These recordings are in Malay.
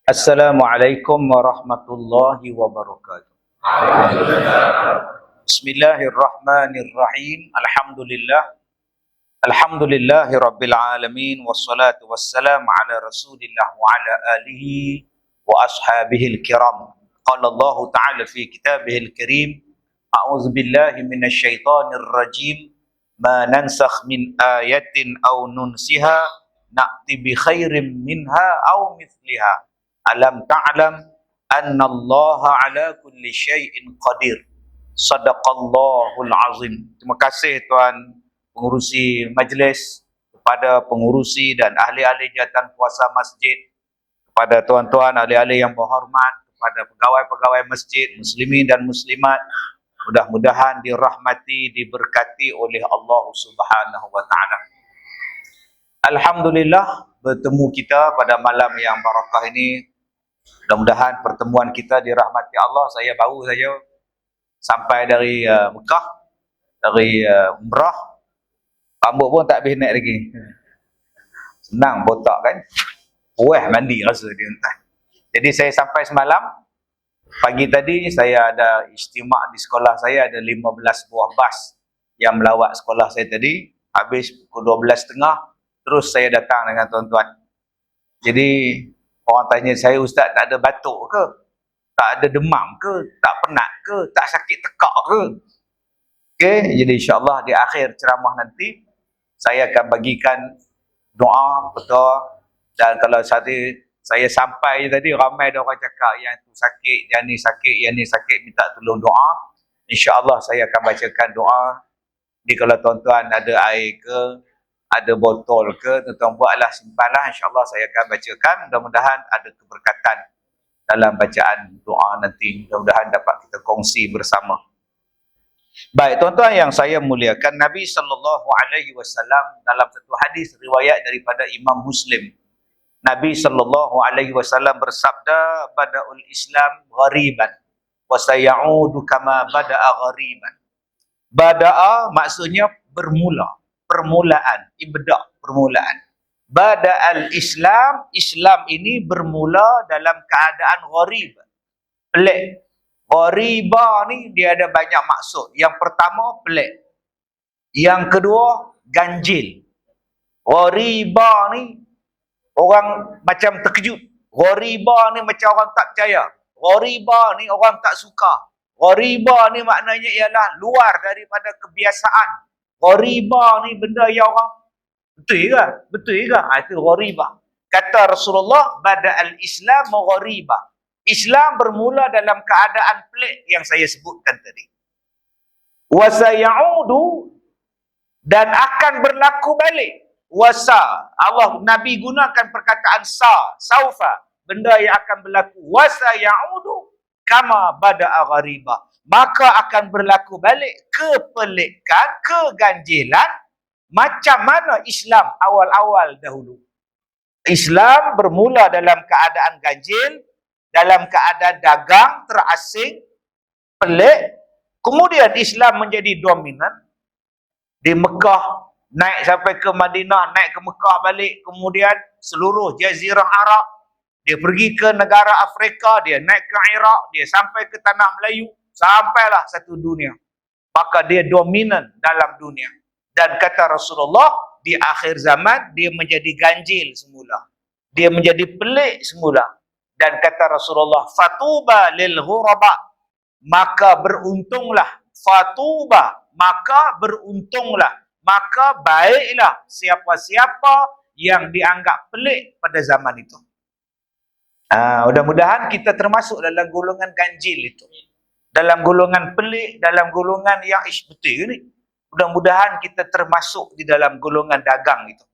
Assalamualaikum warahmatullahi wabarakatuh. Bismillahirrahmanirrahim. Alhamdulillahi rabbil alamin. Wassalatu wassalamu ala rasulillah wa ala alihi wa ashabihil kiram. Qala Allah ta'ala fi kitabihil karim. A'udzu billahi minasyaitonir rajim. Ma nansakh min ayatin aw nunsiha na'ti bi khairin minha aw mithliha. Alam ta'lam anna Allah ala kulli syai'in qadir. Sadaqallahul azim. Terima kasih Tuan pengurusi majlis, kepada pengurusi dan ahli-ahli jawatan kuasa masjid, kepada tuan-tuan ahli-ahli yang berhormat, kepada pegawai-pegawai masjid, muslimin dan muslimat. Mudah-mudahan dirahmati, diberkati oleh Allah Subhanahu wa taala. Alhamdulillah bertemu kita pada malam yang barakah ini. Mudah-mudahan pertemuan kita dirahmati Allah. Saya baru saja sampai dari Mekah, dari Umrah. Rambut pun tak habis naik lagi. Senang botak kan. Wah, mandi rasa dia entah. Jadi saya sampai semalam. Pagi tadi saya ada istimak di sekolah saya, ada 15 buah bas yang melawat sekolah saya tadi. Habis pukul 12.30 terus saya datang dengan tuan-tuan. Jadi orang tanya saya, Ustaz tak ada batuk ke? Tak ada demam ke? Tak penat ke? Tak sakit tekak ke? Okey, jadi insya-Allah di akhir ceramah nanti saya akan bagikan doa betul. Dan kalau saya sampai tadi ramai ada orang cakap yang tu sakit, yang ni sakit, minta tolong doa. Insya-Allah saya akan bacakan doa. Jadi kalau tuan-tuan ada air ke, ada botol ke, tuan-tuan buatlah, simpanlah, insya-Allah saya akan bacakan. Mudah-mudahan ada keberkatan dalam bacaan doa nanti. Mudah-mudahan dapat kita kongsi bersama. Baik, tuan-tuan yang saya muliakan, Nabi SAW dalam satu hadis riwayat daripada Imam Muslim, Nabi SAW bersabda, bada'ul Islam ghariban wa sayaudu kama bada'a ghariban. Bada'a maksudnya bermula, permulaan, ibda', permulaan. Bada'al Islam, Islam ini bermula dalam keadaan gharib, pelik. Ghariba ni dia ada banyak maksud. Yang pertama pelik. Yang kedua ganjil. Ghariba ni orang macam terkejut. Ghariba ni macam orang tak percaya. Ghariba ni orang tak suka. Ghariba ni maknanya ialah luar daripada kebiasaan. Ghariba ni benda yang orang betul ke? Betul ke? Itu ghariba. Kata Rasulullah, bada'al Islam ghariba. Islam bermula dalam keadaan pelik yang saya sebutkan tadi. Wa sayaudu, dan akan berlaku balik. Wasa, Allah Nabi gunakan perkataan saufa, benda yang akan berlaku. Wa sayaudu kama bada'a ghariba, maka akan berlaku balik kepelikan, keganjilan macam mana Islam awal-awal dahulu. Islam bermula dalam keadaan ganjil, dalam keadaan dagang, terasing, pelik. Kemudian Islam menjadi dominan. Di Mekah, naik sampai ke Madinah, naik ke Mekah balik. Kemudian seluruh Jazirah Arab. Dia pergi ke negara Afrika, dia naik ke Iraq, dia sampai ke Tanah Melayu. Sampailah satu dunia. Maka dia dominan dalam dunia. Dan kata Rasulullah, di akhir zaman, dia menjadi ganjil semula. Dia menjadi pelik semula. Dan kata Rasulullah, fatuba lil ghuraba, maka beruntunglah. Fatuba, maka beruntunglah. Maka baiklah siapa-siapa yang dianggap pelik pada zaman itu. Mudah-mudahan kita termasuk dalam golongan ganjil itu. Dalam golongan pelik, dalam golongan yang betul ni. Mudah-mudahan kita termasuk di dalam golongan dagang itu.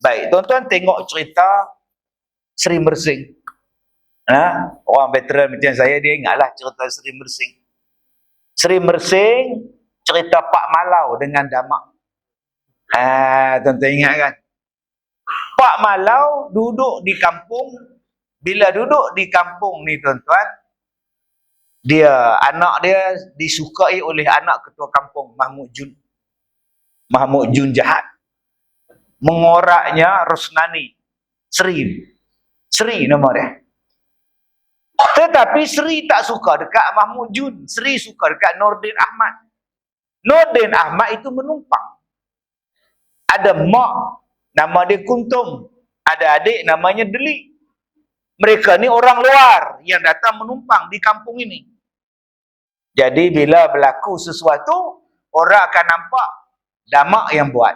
Baik, tuan-tuan tengok cerita Sri Mersing. Orang veteran macam saya, dia ingatlah cerita Sri Mersing. Sri Mersing cerita Pak Malau dengan Damak. Tuan-tuan ingat kan? Pak Malau duduk di kampung. Bila duduk di kampung ni tuan-tuan, anak dia disukai oleh anak ketua kampung, Mahmud Jun. Mahmud Jun jahat. Mengoraknya Rosnani. Sri nama dia. Tetapi Sri tak suka dekat Mahmud Jun. Sri suka dekat Nordin Ahmad. Nordin Ahmad itu menumpang. Ada mak, nama dia Kuntum. Ada adik namanya Deli. Mereka ni orang luar yang datang menumpang di kampung ini. Jadi bila berlaku sesuatu, orang akan nampak damak yang buat.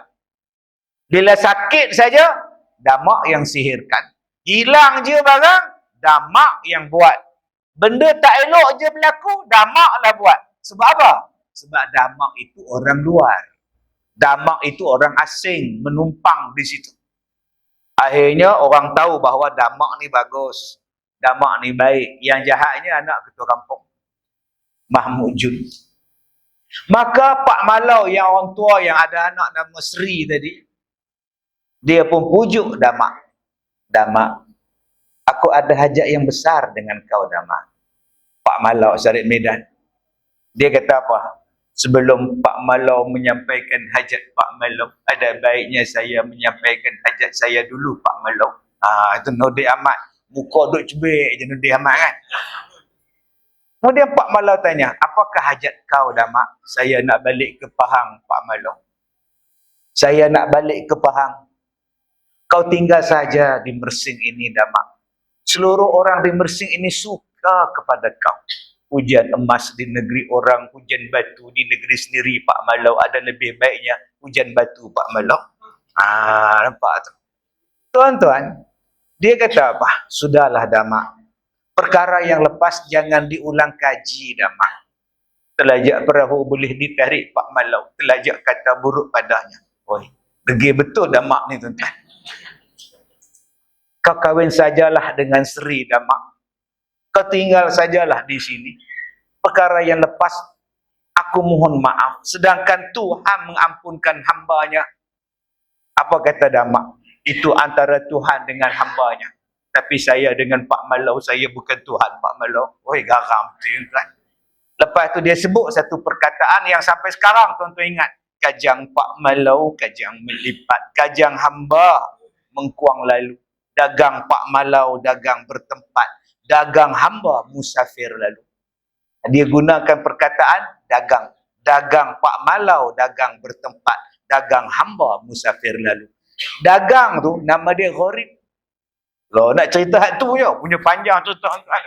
Bila sakit saja, damak yang sihirkan. Hilang je barang, damak yang buat. Benda tak elok je berlaku, damaklah buat. Sebab apa? Sebab damak itu orang luar. Damak itu orang asing menumpang di situ. Akhirnya orang tahu bahawa damak ni bagus. Damak ni baik. Yang jahatnya anak ketua kampung, Mahmud Jun. Maka Pak Malau yang orang tua yang ada anak nama Sri tadi, dia pun pujuk damak. Damak, aku ada hajat yang besar dengan kau, damak. Pak Malau Syarif Medan. Dia kata apa? Sebelum Pak Malau menyampaikan hajat Pak Malau, ada baiknya saya menyampaikan hajat saya dulu, Pak Malau. Itu Nordin Ahmad. Muka duk cebik je Nordin Ahmad kan. Kemudian Pak Malau tanya, apakah hajat kau, damak? Saya nak balik ke Pahang, Pak Malau. Saya nak balik ke Pahang. Kau tinggal saja di Mersing ini, damak. Seluruh orang di Mersing ini suka kepada kau. Hujan emas di negeri orang, hujan batu di negeri sendiri, Pak Malau. Ada lebih baiknya hujan batu, Pak Malau. Nampak tu? Tuan-tuan, dia kata apa? Sudahlah, damak. Perkara yang lepas jangan diulang kaji, damak. Telajak perahu boleh ditarik, Pak Malau. Telajak kata buruk padanya. Oi, degil betul damak ni, tuan-tuan. Kau kahwin sajalah dengan Sri, damak. Kau tinggal sajalah di sini. Perkara yang lepas, aku mohon maaf. Sedangkan Tuhan mengampunkan hambanya. Apa kata damak? Itu antara Tuhan dengan hambanya. Tapi saya dengan Pak Malau, saya bukan Tuhan, Pak Malau. Oi, garam. Lepas tu dia sebut satu perkataan yang sampai sekarang tuan-tuan ingat. Kajang Pak Malau, kajang melipat. Kajang hamba, mengkuang lalu. Dagang Pak Malau, dagang bertempat. Dagang hamba, musafir lalu. Dia gunakan perkataan dagang. Dagang Pak Malau, dagang bertempat. Dagang hamba, musafir lalu. Dagang tu, nama dia Gharib. Loh, nak cerita hak tu je, punya panjang tu tuan-tuan.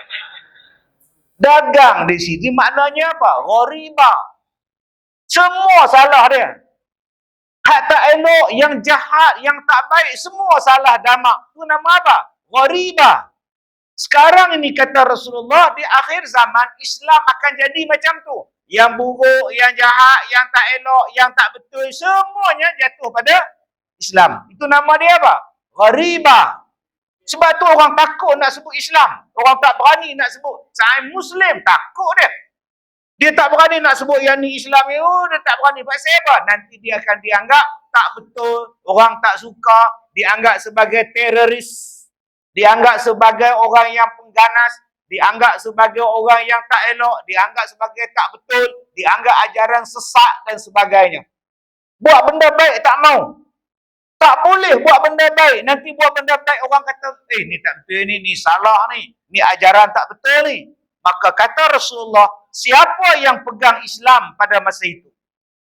Dagang di sini maknanya apa? Gharibah. Semua salah dia. Hak tak elok, yang jahat, yang tak baik, semua salah damak. Tu nama apa? Gharibah. Sekarang ini kata Rasulullah, di akhir zaman Islam akan jadi macam tu. Yang buruk, yang jahat, yang tak elok, yang tak betul, semuanya jatuh pada Islam. Itu nama dia apa? Gharibah. Sebab tu orang takut nak sebut Islam. Orang tak berani nak sebut. Saya Muslim, takut dia. Dia tak berani nak sebut yang ni Islam ni. Dia tak berani. Pasal apa? Nanti dia akan dianggap tak betul. Orang tak suka. Dianggap sebagai teroris. Dianggap sebagai orang yang pengganas. Dianggap sebagai orang yang tak elok. Dianggap sebagai tak betul. Dianggap ajaran sesat dan sebagainya. Buat benda baik tak mau. Tak boleh buat benda baik. Nanti buat benda baik orang kata, ni tak betul ni salah ni. Ni ajaran tak betul ni. Maka kata Rasulullah, siapa yang pegang Islam pada masa itu?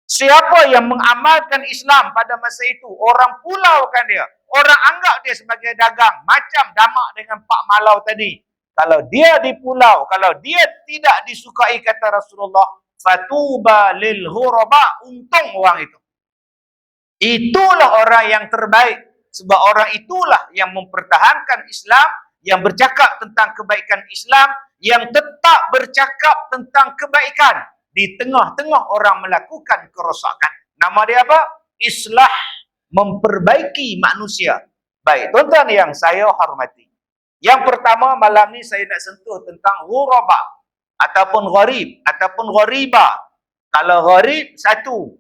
Siapa yang mengamalkan Islam pada masa itu? Orang pulaukan dia. Orang anggap dia sebagai dagang. Macam damak dengan Pak Malau tadi. Kalau dia di pulau, kalau dia tidak disukai kata Rasulullah, fatuba lil ghuraba, untung orang itu. Itulah orang yang terbaik. Sebab orang itulah yang mempertahankan Islam, yang bercakap tentang kebaikan Islam, yang tetap bercakap tentang kebaikan di tengah-tengah orang melakukan kerosakan. Nama dia apa? Islah, memperbaiki manusia. Baik, tuan-tuan yang saya hormati. Yang pertama malam ni saya nak sentuh tentang ghuraba ataupun gharib ataupun gharibah. Kalau gharib satu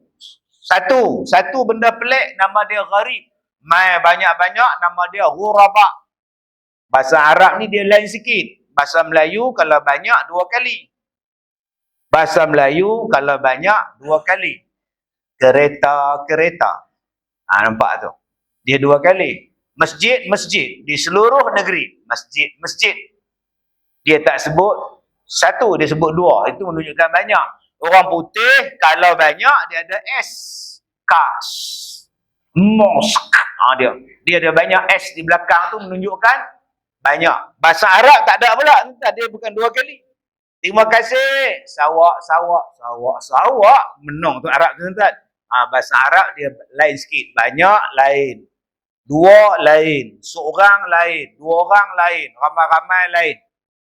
benda pelik, nama dia gharib. Mai banyak-banyak, nama dia ghuraba. Bahasa Arab ni dia lain sikit. Bahasa Melayu kalau banyak 2 kali. Bahasa Melayu kalau banyak 2 kali. Kereta. Nampak tu? Dia 2 kali. Masjid di seluruh negeri. Masjid. Dia tak sebut satu, dia sebut dua. Itu menunjukkan banyak. Orang putih kalau banyak dia ada S. Kas. Mosque. Dia ada banyak S di belakang tu menunjukkan banyak. Bahasa Arab tak ada pula. Dia bukan dua kali. Terima kasih. Sawak. Menang tu Arab tu tuan. Bahasa Arab dia lain sikit. Banyak lain. Dua lain. Seorang lain. Dua orang lain. Ramai-ramai lain.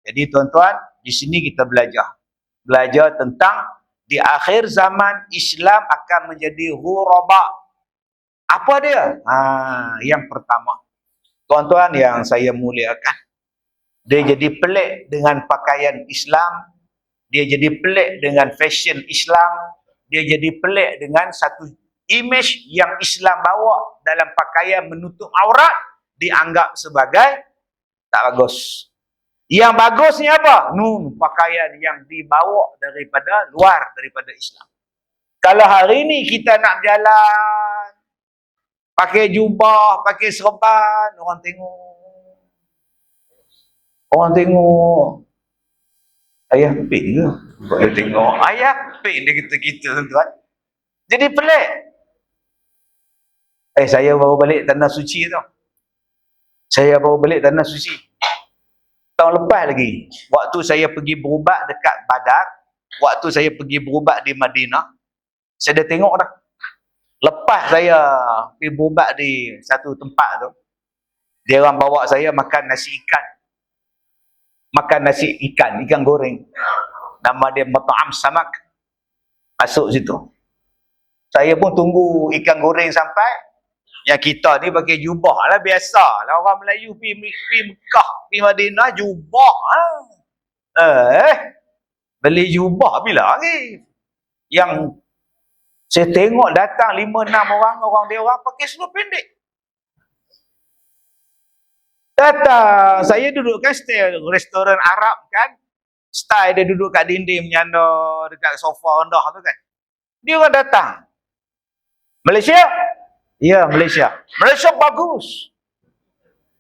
Jadi tuan-tuan, di sini kita belajar. Belajar tentang di akhir zaman Islam akan menjadi ghuraba. Apa dia? Yang pertama. Tuan-tuan yang saya muliakan. Dia jadi pelik dengan pakaian Islam. Dia jadi pelik dengan fashion Islam. Dia jadi pelik dengan satu image yang Islam bawa dalam pakaian menutup aurat. Dianggap sebagai tak bagus. Yang bagusnya apa? Pakaian yang dibawa daripada luar, daripada Islam. Kalau hari ni kita nak berjalan, pakai jubah, pakai serban, orang tengok. Ayah pin ke? Dia tengok. Ayah pin dia kita tuan-tuan. Jadi pelik. Saya baru balik Tanah Suci tu. Tahun lepas lagi, waktu saya pergi berubat dekat Badar, waktu saya pergi berubat di Madinah, saya dah tengok dah. Lepas saya pergi berubat di satu tempat tu, dia orang bawa saya makan nasi ikan. Ikan goreng. Nama dia Mat'am Samak. Masuk situ. Saya pun tunggu ikan goreng sampai. Yang kita ni pakai jubah lah, biasa lah orang Melayu pergi Mekah, pergi Madinah, jubah lah. Beli jubah bila lagi? Yang saya tengok datang 5-6 orang dia orang pakai seluar pendek. Datang, saya duduk kan style restoran Arab kan, style dia duduk kat dinding menyanda dekat sofa rendah tu kan. Dia orang datang. Malaysia? Ya, Malaysia. Malaysia bagus.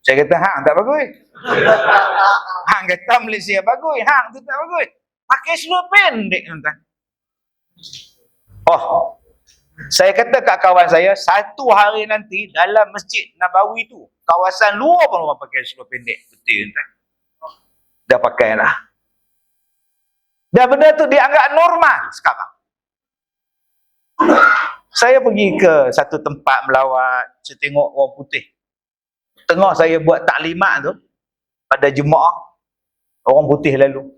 Saya kata, hang tak bagus. Hang kata Malaysia bagus, hang tu tak bagus. Pakai seluar pendek tuan. Saya kata kat kawan saya, satu hari nanti dalam Masjid Nabawi tu, kawasan luar pun orang pakai seluar pendek. Betul tuan. Dah pakai lah. Dah benda tu dianggap normal sekarang. Saya pergi ke satu tempat melawat, saya tengok orang putih. Tengah saya buat taklimat tu, pada jemaah, orang putih lalu.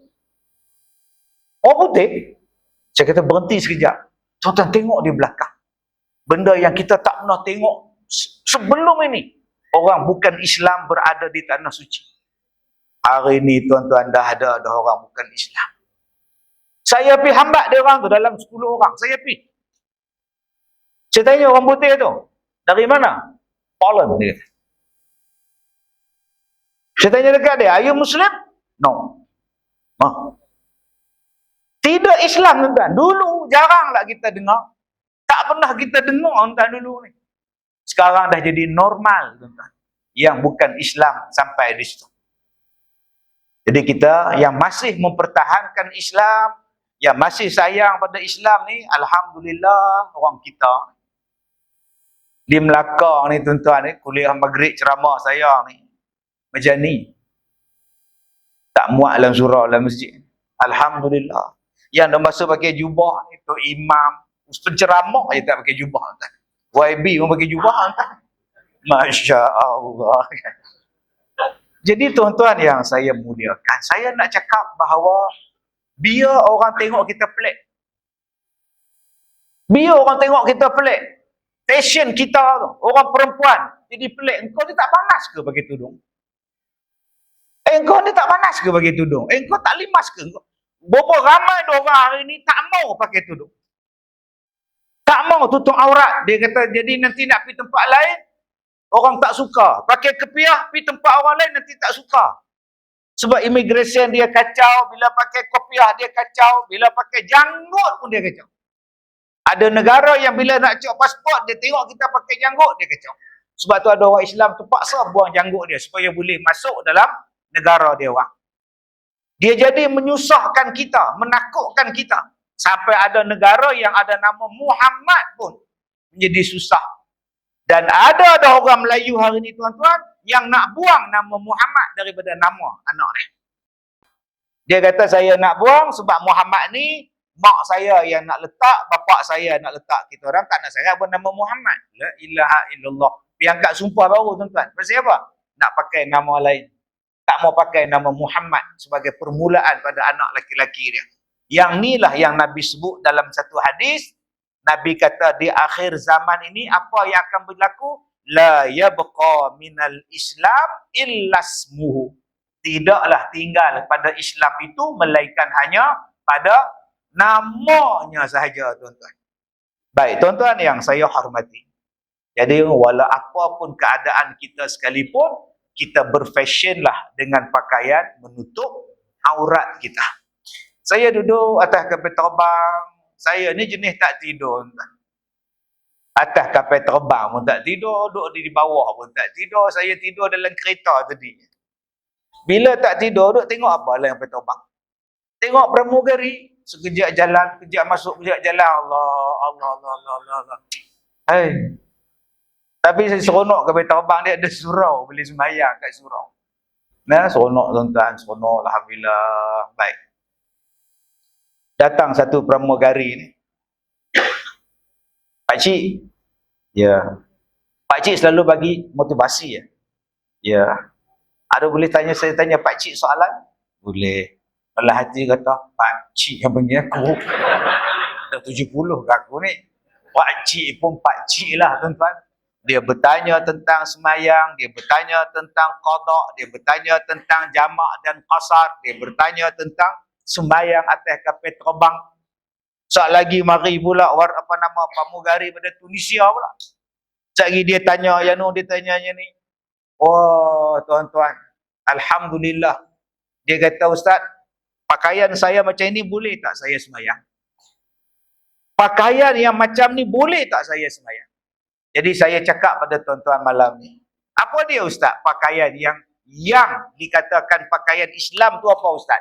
Orang putih, saya kata berhenti sekejap. Tuan-tuan tengok di belakang. Benda yang kita tak pernah tengok sebelum ini. Orang bukan Islam berada di Tanah Suci. Hari ini tuan-tuan dah ada orang bukan Islam. Saya pergi hambat dia orang tu dalam 10 orang. Saya pergi. Saya tanya orang putih tu, dari mana? Poland dia. Saya tanya dekat dia, are you Muslim? No. Tidak Islam tuan-tuan. Dulu jaranglah kita dengar. Tak pernah kita dengar tuan dulu ni. Sekarang dah jadi normal tuan-tuan. Yang bukan Islam sampai di situ. Jadi kita yang masih mempertahankan Islam, yang masih sayang pada Islam ni, alhamdulillah orang kita. Di Melaka ni tuan-tuan ni, kuliah maghrib ceramah saya ni. Macam ni. Tak muat dalam surau dalam masjid. Alhamdulillah. Yang dah masuk pakai jubah, itu imam. Penceramah je tak pakai jubah. Tuan. YB pun pakai jubah. Tuan. Masya Allah. Jadi tuan-tuan yang saya muliakan, saya nak cakap bahawa biar orang tengok kita pelik. Biar orang tengok kita pelik. Fashion kita tu, orang perempuan jadi pelik. Engkau ni tak panas ke pakai tudung? Engkau ni tak panas ke pakai tudung? Engkau tak limas ke? Berapa ramai orang hari ni tak mau pakai tudung. Tak mau tutup aurat. Dia kata jadi nanti nak pergi tempat lain, orang tak suka. Pakai kepiah, pergi tempat orang lain nanti tak suka. Sebab immigration dia kacau, bila pakai kepiah dia kacau, bila pakai janggut pun dia kacau. Ada negara yang bila nak cek pasport, dia tengok kita pakai janggut, dia kacau. Sebab tu ada orang Islam terpaksa buang janggut dia supaya boleh masuk dalam negara dia orang. Dia jadi menyusahkan kita, menakutkan kita. Sampai ada negara yang ada nama Muhammad pun menjadi susah. Dan ada orang Melayu hari ini tuan-tuan yang nak buang nama Muhammad daripada nama anak dia. Dia kata saya nak buang sebab Muhammad ni mak saya yang nak letak, bapak saya nak letak. Kita orang tak nak sangat bernama Muhammad. La ilaha illallah. Dia angkat sumpah baru tuan-tuan. Pasal apa? Nak pakai nama lain. Tak mau pakai nama Muhammad sebagai permulaan pada anak laki-laki dia. Yang inilah yang Nabi sebut dalam satu hadis. Nabi kata di akhir zaman ini apa yang akan berlaku? La yabqa minal Islam illa ismuhu. Tidaklah tinggal pada Islam itu melainkan hanya pada namanya sahaja tuan-tuan. Baik tuan-tuan yang saya hormati. Jadi walau apapun keadaan kita sekalipun, kita berfashionlah dengan pakaian menutup aurat kita. Saya duduk atas kapal terbang. Saya ni jenis tak tidur. Atas kapal terbang pun tak tidur. Duduk di bawah pun tak tidur. Saya tidur dalam kereta tadi. Bila tak tidur, duduk tengok apa lah yang kapal terbang. Tengok pramugari. Sekejap jalan, kejap masuk, kejap jalan. Allah. Hai. Tapi saya seronok kapal terbang dia ada surau. Boleh sembahyang kat surau. Nah, seronok tuan-tuan. Seronok. Alhamdulillah. Baik. Datang satu pramugari ni. Pakcik. Ya. Pakcik selalu bagi motivasi ya. Ya. Ada boleh saya tanya pakcik soalan? Boleh. Dalam hati kata, pakcik yang panggil aku. Dah 70 ke aku ni. Pakcik pun pakcik lah tuan-tuan. Dia bertanya tentang semayang, dia bertanya tentang qada, dia bertanya tentang jamak dan qasar, dia bertanya tentang sembahyang atas kapal terbang. Sekejap lagi mari pula pramugari pada Tunisia pula. Sekejap lagi dia tanya yang dia tanya yang ni. Oh tuan-tuan, alhamdulillah. Dia kata, Ustaz, pakaian saya macam ini boleh tak saya sembahyang? Pakaian yang macam ni boleh tak saya sembahyang? Jadi saya cakap pada tuan-tuan malam ni. Apa dia Ustaz? Pakaian yang dikatakan pakaian Islam tu apa Ustaz?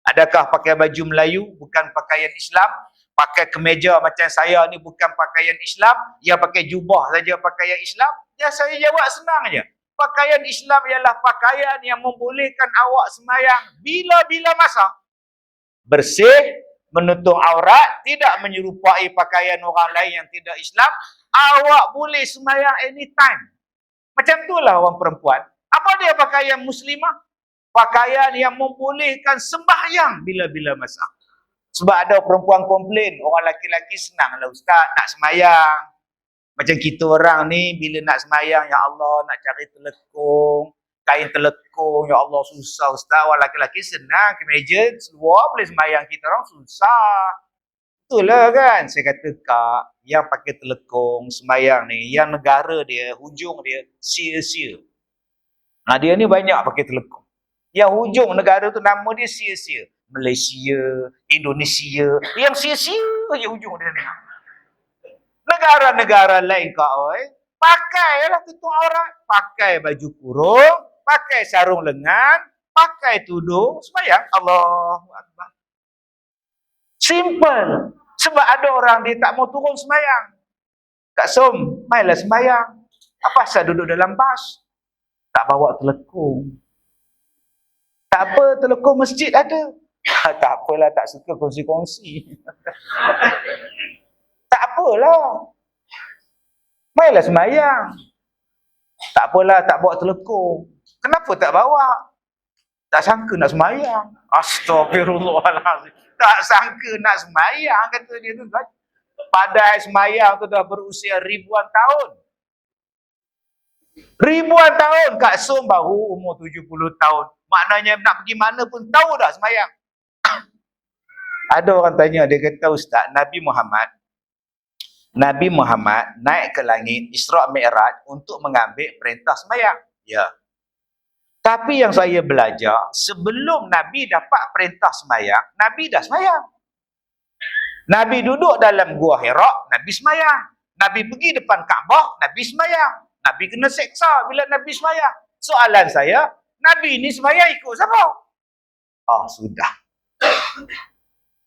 Adakah pakai baju Melayu bukan pakaian Islam? Pakai kemeja macam saya ni bukan pakaian Islam? Yang pakai jubah saja pakaian Islam? Ya saya jawab senang aja. Pakaian Islam ialah pakaian yang membolehkan awak sembahyang bila-bila masa. Bersih, menutup aurat, tidak menyerupai pakaian orang lain yang tidak Islam. Awak boleh sembahyang anytime. Macam itulah orang perempuan. Apa dia pakaian muslimah? Pakaian yang membolehkan sembahyang bila-bila masa. Sebab ada perempuan komplain, orang laki-laki senanglah Ustaz nak sembahyang. Macam kita orang ni bila nak sembahyang, ya Allah nak cari telekung, kain telekung, ya Allah susah Ustaz. Orang laki-laki senang, kemeja seluar boleh sembahyang, kita orang susah. Itulah kan, saya kata Kak, yang pakai telekung sembahyang ni, yang negara dia, hujung dia sia-sia. Nah dia ni banyak pakai telekung. Yang hujung negara tu nama dia sia-sia. Malaysia, Indonesia, yang sia-sia je hujung dia ni. Negara-negara lain kau pakailah tutup aurat, pakai baju kurung, pakai sarung lengan, pakai tudung, sembahyang Allahu Akbar. Simple. Sebab ada orang dia tak mau turun sembahyang. Kak Som, mainlah sembahyang. Apa asal duduk dalam bas? Tak bawa telekung. Tak apa, telekung masjid ada. Tak apalah, tak suka kongsi-kongsi. Tak apalah. Mainlah sembahyang. Tak apalah, tak bawa telekung. Kenapa tak bawa? Tak sangka nak sembahyang. Astagfirullahaladzim. Tak sangka nak sembahyang, kata dia tu. Padahal sembahyang tu dah berusia ribuan tahun. Ribuan tahun. Kak Som baru umur 70 tahun. Maknanya nak pergi mana pun tahu dah sembahyang. Ada orang tanya, dia kata Ustaz, Nabi Muhammad naik ke langit Isra' Mi'raj untuk mengambil perintah sembahyang. Ya. Tapi yang saya belajar, sebelum Nabi dapat perintah sembahyang, Nabi dah sembahyang. Nabi duduk dalam Gua Hira, Nabi sembahyang. Nabi pergi depan Kaabah, Nabi sembahyang. Nabi kena seksa bila Nabi sembahyang. Soalan saya, Nabi ni sembahyang ikut siapa? Oh, sudah.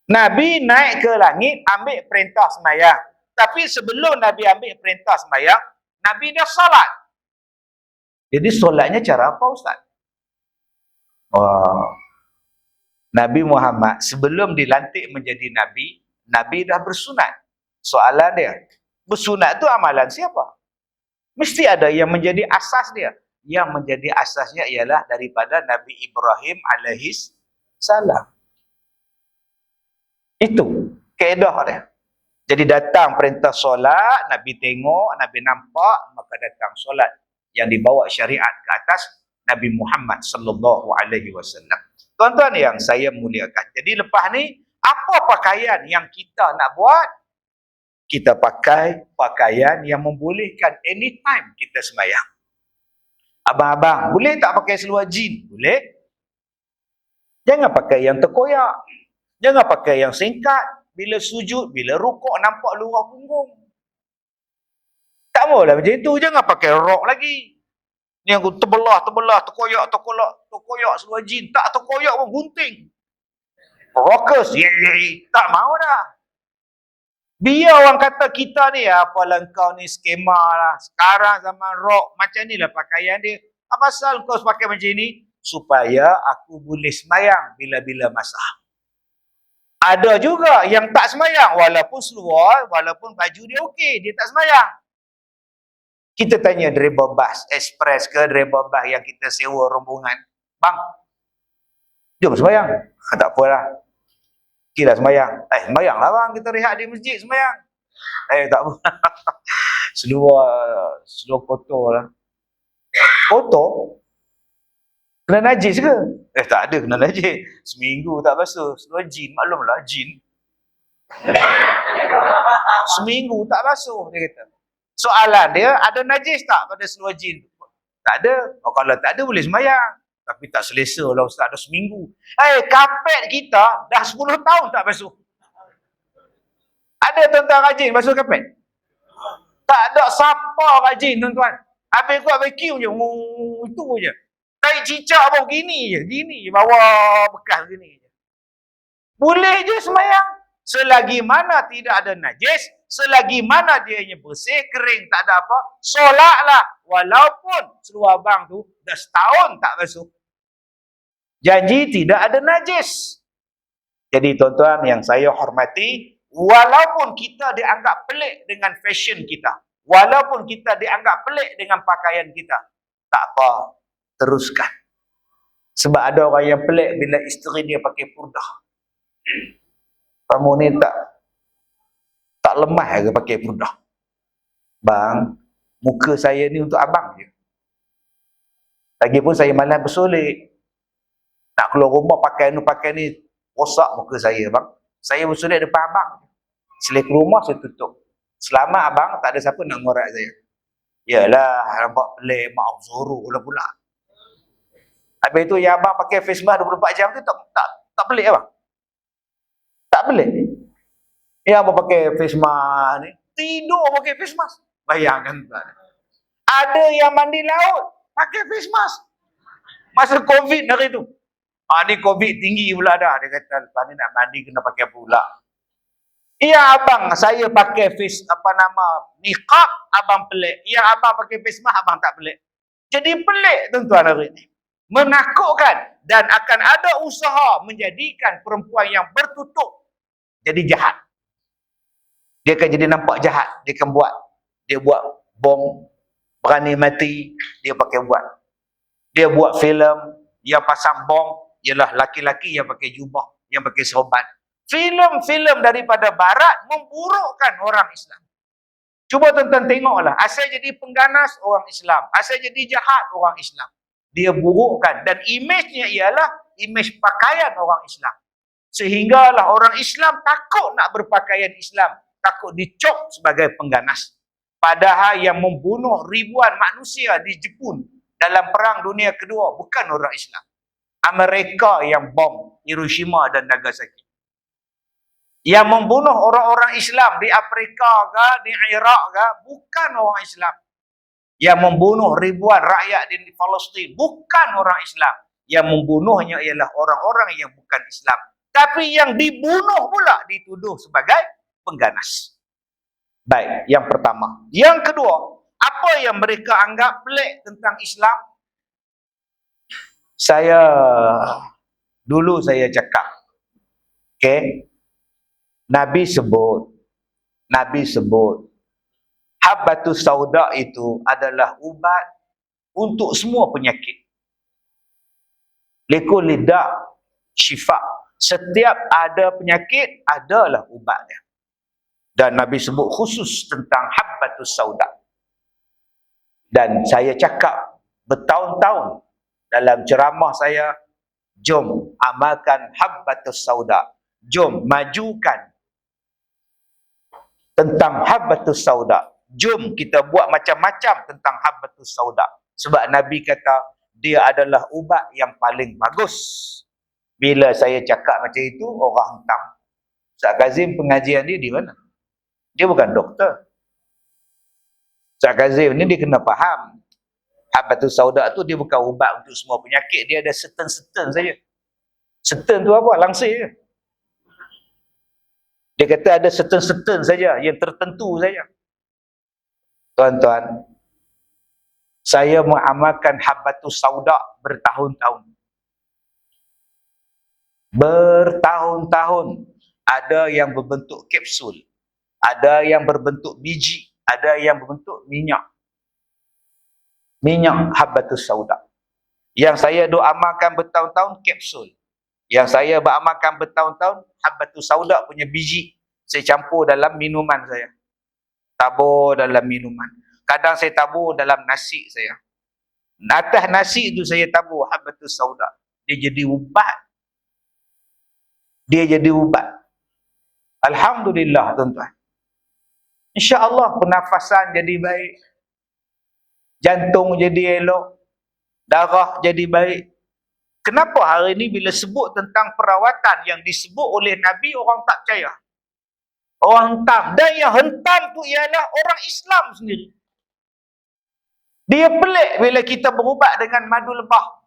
Nabi naik ke langit, ambil perintah sembahyang. Tapi sebelum Nabi ambil perintah sembahyang, Nabi dah solat. Jadi solatnya cara apa, Ustaz? Oh, Nabi Muhammad sebelum dilantik menjadi Nabi, Nabi dah bersunat. Soalan dia, bersunat tu amalan siapa? Mesti ada yang menjadi asas dia. Yang menjadi asasnya ialah daripada Nabi Ibrahim alaihis salam. Itu kaedah dia. Jadi datang perintah solat, Nabi tengok, Nabi nampak, maka datang solat yang dibawa syariat ke atas Nabi Muhammad sallallahu alaihi wasallam. Tuan-tuan yang saya muliakan. Jadi lepas ni, apa pakaian yang kita nak buat? Kita pakai pakaian yang membolehkan anytime kita sembahyang. Abang-abang, boleh tak pakai seluar jin? Boleh. Jangan pakai yang terkoyak. Jangan pakai yang singkat. Bila sujud, bila rukuk, nampak luar punggung. Tak maulah macam itu. Jangan pakai rok lagi. Ni yang terbelah, terkoyak seluar jin. Tak terkoyak pun gunting. Rockers, tak mau dah. Biar orang kata kita ni, apalah kau ni skema lah. Sekarang zaman rock, macam ni lah pakaian dia. Apa pasal kau pakai macam ni? Supaya aku boleh semayang bila-bila masa. Ada juga yang tak semayang. Walaupun seluar, walaupun baju dia okey, dia tak semayang. Kita tanya driver bas, express ke driver bas yang kita sewa rombongan. Bang, jom semayang. Tak apalah. Okey lah semayang. Semayang lah bang, kita rehat di masjid semayang. Tak apa. Seluar kotor lah. Kotor? Kena najis ke? Tak ada kena najis. Seminggu tak basuh. Seluar jin, maklumlah jin. Seminggu tak basuh, dia kata. Soalan dia, ada najis tak pada seluar jin? Tak ada. Kalau tak ada, boleh semayang. Tapi tak selesa lah Ustaz, ada seminggu. Kapet kita dah 10 tahun tak basuh. Ada tuan-tuan rajin basuh kapet? Tak ada siapa rajin tuan-tuan. Habis kuat vacuum je. Itu je. Tai cicak pun gini je. Bawa bekas gini je. Boleh je semayang. Selagi mana tidak ada najis, selagi mana dia bersih, kering, tak ada apa, solatlah. Walaupun seluar abang tu dah setahun tak basuh. Janji tidak ada najis. Jadi tuan-tuan yang saya hormati, walaupun kita dianggap pelik dengan fashion kita, walaupun kita dianggap pelik dengan pakaian kita, tak apa, teruskan. Sebab ada orang yang pelik bila isteri dia pakai purdah. Kamu ni tak lemah ke pakai purdah? Bang, muka saya ni untuk abang je. Lagipun saya malas bersolek. Nak keluar rumah pakai ni rosak muka saya bang. Saya bersolek depan abang. Selek rumah saya tutup. Selama abang tak ada siapa nak ngorak saya. Yalah, nampak pelik mak Zoro pula. Habis tu yang abang pakai face mask 24 jam tu tak pelik abang? Tak pelik. Yang abang pakai face mask ni, tidur pakai face mask. Bayangkan tak? Ada yang mandi laut pakai face mask. Masa COVID hari tu. Ni COVID tinggi pula dah. Dia kata, lepas ni nak mandi kena pakai pula. Ya abang, saya pakai face niqab, abang pelik. Ya abang pakai face mask, abang tak pelik. Jadi pelik tuan-tuan hari ni. Menakutkan dan akan ada usaha menjadikan perempuan yang bertutup jadi jahat. Dia akan jadi nampak jahat. Dia buat bom, berani mati, dia pakai buat. Dia buat filem yang pasang bom, ialah laki-laki yang pakai jubah, yang pakai serban. Filem-filem daripada barat memburukkan orang Islam. Cuba tuan-tuan tengoklah, asal jadi pengganas orang Islam, asal jadi jahat orang Islam. Dia burukkan dan imejnya ialah imej pakaian orang Islam. Sehinggalah orang Islam takut nak berpakaian Islam, takut dicop sebagai pengganas. Padahal yang membunuh ribuan manusia di Jepun dalam Perang Dunia Kedua bukan orang Islam. Amerika yang bom Hiroshima dan Nagasaki. Yang membunuh orang-orang Islam di Afrika ke, di Iraq ke, bukan orang Islam. Yang membunuh ribuan rakyat di Palestin bukan orang Islam. Yang membunuhnya ialah orang-orang yang bukan Islam. Tapi yang dibunuh pula dituduh sebagai pengganas. Baik, yang pertama. Yang kedua, apa yang mereka anggap pelik tentang Islam? Dulu saya cakap, okay, Nabi sebut Habbatus Sauda itu adalah ubat untuk semua penyakit. Likulli da' syifa. Setiap ada penyakit, adalah ubatnya. Dan Nabi sebut khusus tentang Habbatus Sauda. Dan saya cakap bertahun-tahun dalam ceramah saya, jom amalkan Habbatus Sauda. Jom majukan tentang Habbatus Sauda. Jom kita buat macam-macam tentang Habbatus Sauda. Sebab Nabi kata, dia adalah ubat yang paling bagus. Bila saya cakap macam itu, orang hentam. Ustaz Kazim pengajian dia di mana? Dia bukan doktor. Ustaz Kazim ni dia kena faham. Habbatus Sauda tu dia bukan ubat untuk semua penyakit. Dia ada certain saja. Certain tu apa? Langsir je. Dia kata ada certain saja, yang tertentu saja. Tuan-tuan, saya mengamalkan Habbatus Sauda bertahun-tahun. Bertahun-tahun. Ada yang berbentuk kapsul, ada yang berbentuk biji, ada yang berbentuk minyak. Minyak Habbatus Sauda. Yang saya amalkan bertahun-tahun kapsul. Yang saya beramalkan bertahun-tahun Habbatus Sauda punya biji. Saya campur dalam minuman saya. Tabur dalam minuman. Kadang saya tabur dalam nasi saya. Atas nasi itu saya tabur Habbatus Sauda. Dia jadi ubat. Dia jadi ubat. Alhamdulillah tuan-tuan. InsyaAllah pernafasan jadi baik. Jantung jadi elok. Darah jadi baik. Kenapa hari ini bila sebut tentang perawatan yang disebut oleh Nabi, orang tak percaya? Orang hentam. Dan yang hentam tu ialah orang Islam sendiri. Dia pelik bila kita berubat dengan madu lebah.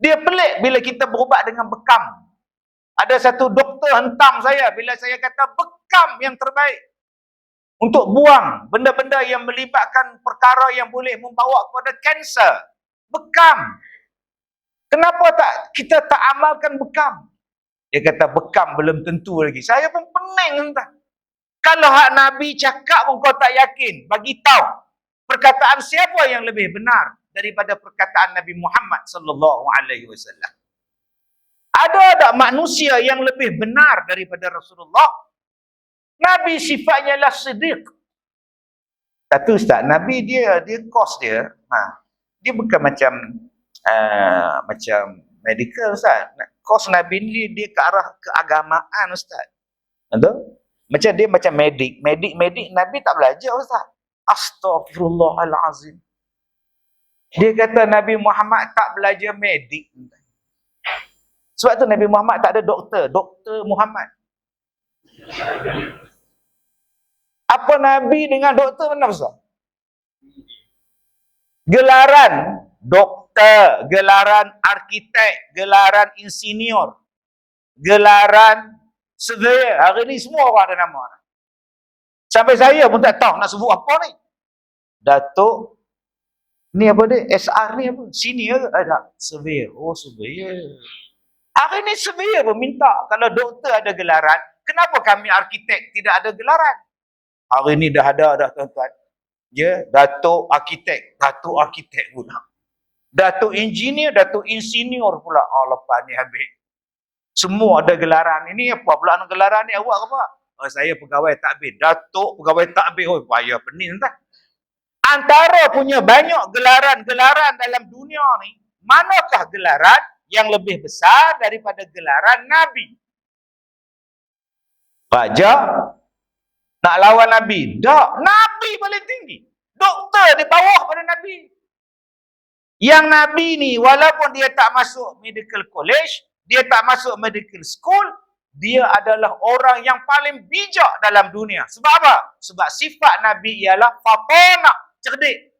Dia pelik bila kita berubat dengan bekam. Ada satu doktor hentam saya bila saya kata bekam yang terbaik untuk buang benda-benda yang melibatkan perkara yang boleh membawa kepada kanser. Bekam. Kenapa kita tak amalkan bekam? Dia kata bekam belum tentu lagi. Saya pun pening entah. Kalau hak Nabi cakap pun kau tak yakin, bagi tahu perkataan siapa yang lebih benar daripada perkataan Nabi Muhammad sallallahu alaihi wasallam. Ada tak manusia yang lebih benar daripada Rasulullah? Nabi sifatnya lah siddiq. Satu Ustaz, Nabi dia kos dia, dia bukan macam medical Ustaz. Kos Nabi ni dia ke arah keagamaan Ustaz. Betul? Macam dia macam medik Nabi tak belajar Ustaz. Astaghfirullahalazim. Dia kata Nabi Muhammad tak belajar medik. Sebab tu Nabi Muhammad tak ada doktor Muhammad. Apa Nabi dengan doktor mana besar? Gelaran doktor, gelaran arkitek, gelaran insinyur, gelaran surveyor. Hari ni semua orang ada nama. Sampai saya pun tak tahu nak sebut apa ni. Datuk, ni apa dia? SR ni apa? Senior ada. Surveyor. Oh, surveyor. Hari ni surveyor pun minta. Kalau doktor ada gelaran, kenapa kami arkitek tidak ada gelaran? Hari ni dah ada dah tuan-tuan. Ya, Datuk arkitek pula. Datuk engineer, Datuk insinyur pula. Oh, lepas ni habis. Semua ada gelaran. Ini apa pula gelaran ni? Awak apa? Oh, saya pegawai takbir. Datuk pegawai takbir. Oh, payah pening entah. Antara punya banyak gelaran-gelaran dalam dunia ni, manakah gelaran yang lebih besar daripada gelaran Nabi? Raja nak lawan Nabi? Tak. Nabi paling tinggi. Doktor di bawah pada Nabi. Yang Nabi ni, walaupun dia tak masuk medical college, dia tak masuk medical school, dia adalah orang yang paling bijak dalam dunia. Sebab apa? Sebab sifat Nabi ialah fatanah, cerdik.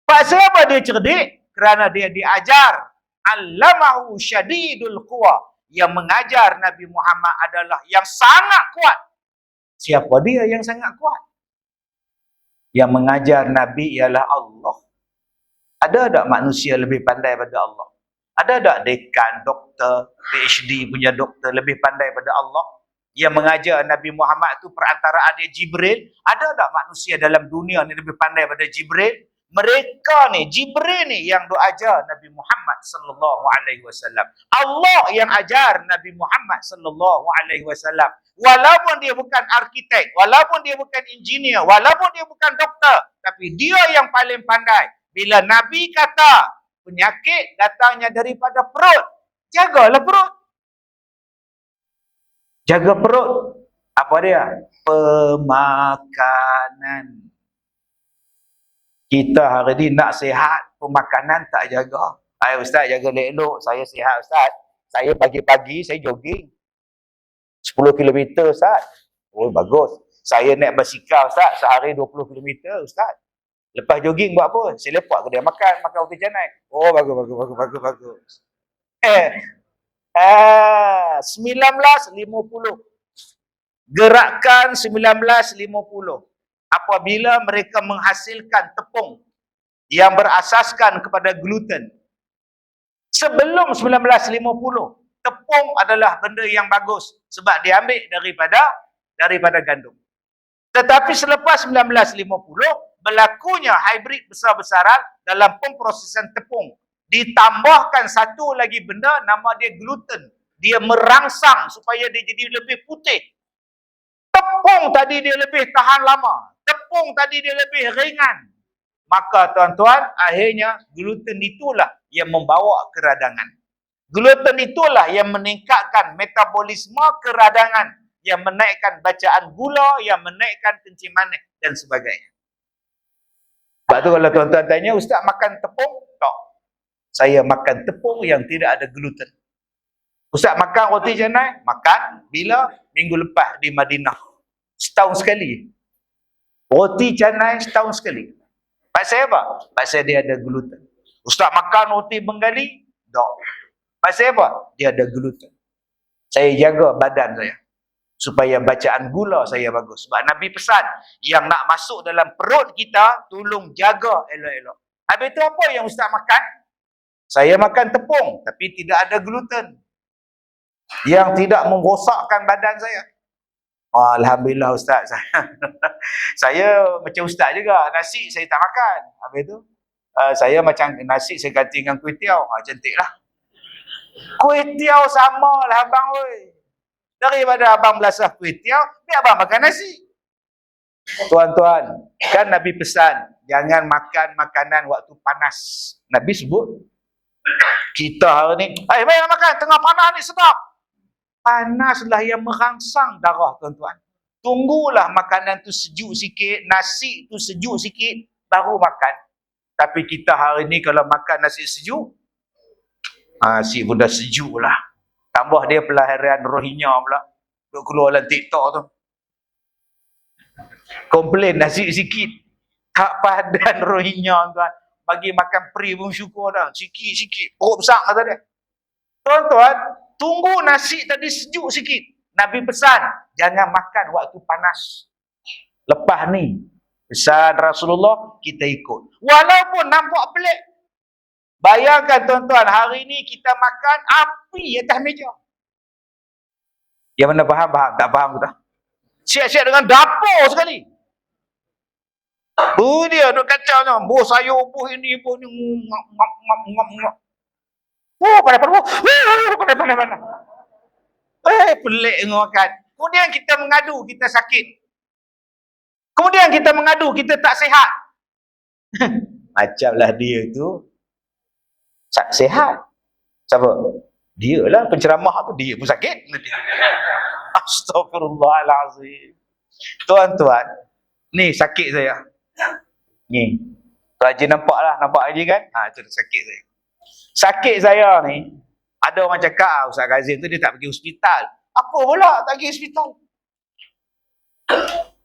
Sebab apa dia cerdik? Kerana dia diajar allamahu syadidul quwa. Yang mengajar Nabi Muhammad adalah yang sangat kuat. Siapa dia yang sangat kuat? Yang mengajar Nabi ialah Allah. Ada tak manusia lebih pandai pada Allah? Ada tak dekan, doktor, PhD punya doktor lebih pandai pada Allah? Yang mengajar Nabi Muhammad itu perantaraan dia Jibril. Ada tak manusia dalam dunia ni lebih pandai pada Jibril? Mereka ni, Jibril ni yang ajar Nabi Muhammad sallallahu alaihi wasallam. Allah yang ajar Nabi Muhammad sallallahu alaihi wasallam. Walaupun dia bukan arkitek, walaupun dia bukan engineer, walaupun dia bukan doktor, tapi dia yang paling pandai. Bila Nabi kata penyakit datangnya daripada perut, jagalah perut. Jaga perut. Apa dia? Pemakanan. Kita hari ni nak sihat, pemakanan tak jaga. Ustaz jaga elok, saya sihat Ustaz. Saya pagi-pagi saya jogging 10 km Ustaz. Oh bagus. Saya naik basikal Ustaz, sehari 20 km Ustaz. Lepas jogging buat apa? Saya lepak kedai makan roti canai. Oh bagus. 1950. Gerakan 1950. Apabila mereka menghasilkan tepung yang berasaskan kepada gluten. Sebelum 1950, tepung adalah benda yang bagus sebab diambil daripada gandum. Tetapi selepas 1950, berlakunya hybrid besar-besaran dalam pemprosesan tepung. Ditambahkan satu lagi benda, nama dia gluten. Dia merangsang supaya dia jadi lebih putih. Tepung tadi dia lebih tahan lama. Tepung tadi dia lebih ringan. Maka tuan-tuan, akhirnya gluten itulah yang membawa keradangan. Gluten itulah yang meningkatkan metabolisme keradangan. Yang menaikkan bacaan gula, yang menaikkan kencing manis dan sebagainya. Sebab tu kalau tuan-tuan tanya, Ustaz makan tepung? Tak. Saya makan tepung yang tidak ada gluten. Ustaz makan roti canai? Makan. Bila? Minggu lepas di Madinah. Setahun sekali. Roti canai setahun sekali. Pasal apa? Pasal dia ada gluten. Ustaz makan roti Bengali? Tak. Pasal apa? Dia ada gluten. Saya jaga badan saya. Supaya bacaan gula saya bagus. Sebab Nabi pesan, yang nak masuk dalam perut kita, tolong jaga elok-elok. Habis itu apa yang Ustaz makan? Saya makan tepung, tapi tidak ada gluten. Yang tidak merosakkan badan saya. Alhamdulillah Ustaz. Saya macam Ustaz juga. Nasi saya tak makan. Habis itu, saya macam nasi saya ganti dengan kuih tiaw. Cantiklah. Kuih tiaw sama lah abang. Oi. Daripada abang belasah kuih tiaw, biar abang makan nasi. Tuan-tuan, kan Nabi pesan, jangan makan makanan waktu panas. Nabi sebut, kita hari ni, mari makan, tengah panas ni sedap. Panaslah yang merangsang darah, tuan-tuan. Tunggulah makanan tu sejuk sikit, nasi tu sejuk sikit, baru makan. Tapi kita hari ni kalau makan nasi sejuk, nasi pun dah sejuk lah. Tambah dia pelahiran Rohingya pula. Duk keluar dalam TikTok tu. Komplain nasi sikit. Tak padan Rohingya tuan. Bagi makan peri pun syukur dah. Sikit-sikit. Perut besar kata dia. Tuan-tuan, tunggu nasi tadi sejuk sikit. Nabi pesan, jangan makan waktu panas. Lepas ni, pesan Rasulullah, kita ikut. Walaupun nampak pelik. Bayangkan tuan-tuan, hari ni kita makan api atas meja. Yang mana faham? Tak faham dah. Siap-siap dengan dapur sekali. Dia duk kacau ni. Buh sayur, buh ini, buh ni. Ngap. Panas. Pelik makan. Kemudian kita mengadu, kita sakit. Kemudian kita mengadu, kita tak sihat. Macamlah dia tu. Sehat. Siapa? Dia lah penceramah tu. Dia pun sakit. Astaghfirullahalazim. Tuan-tuan, ni sakit saya. Ni. Tuan Haji nampak lah. Nampak Haji kan? Itu sakit saya. Sakit saya ni, ada orang cakap, Ustaz Kazim tu dia tak pergi hospital. Apa pula tak pergi hospital?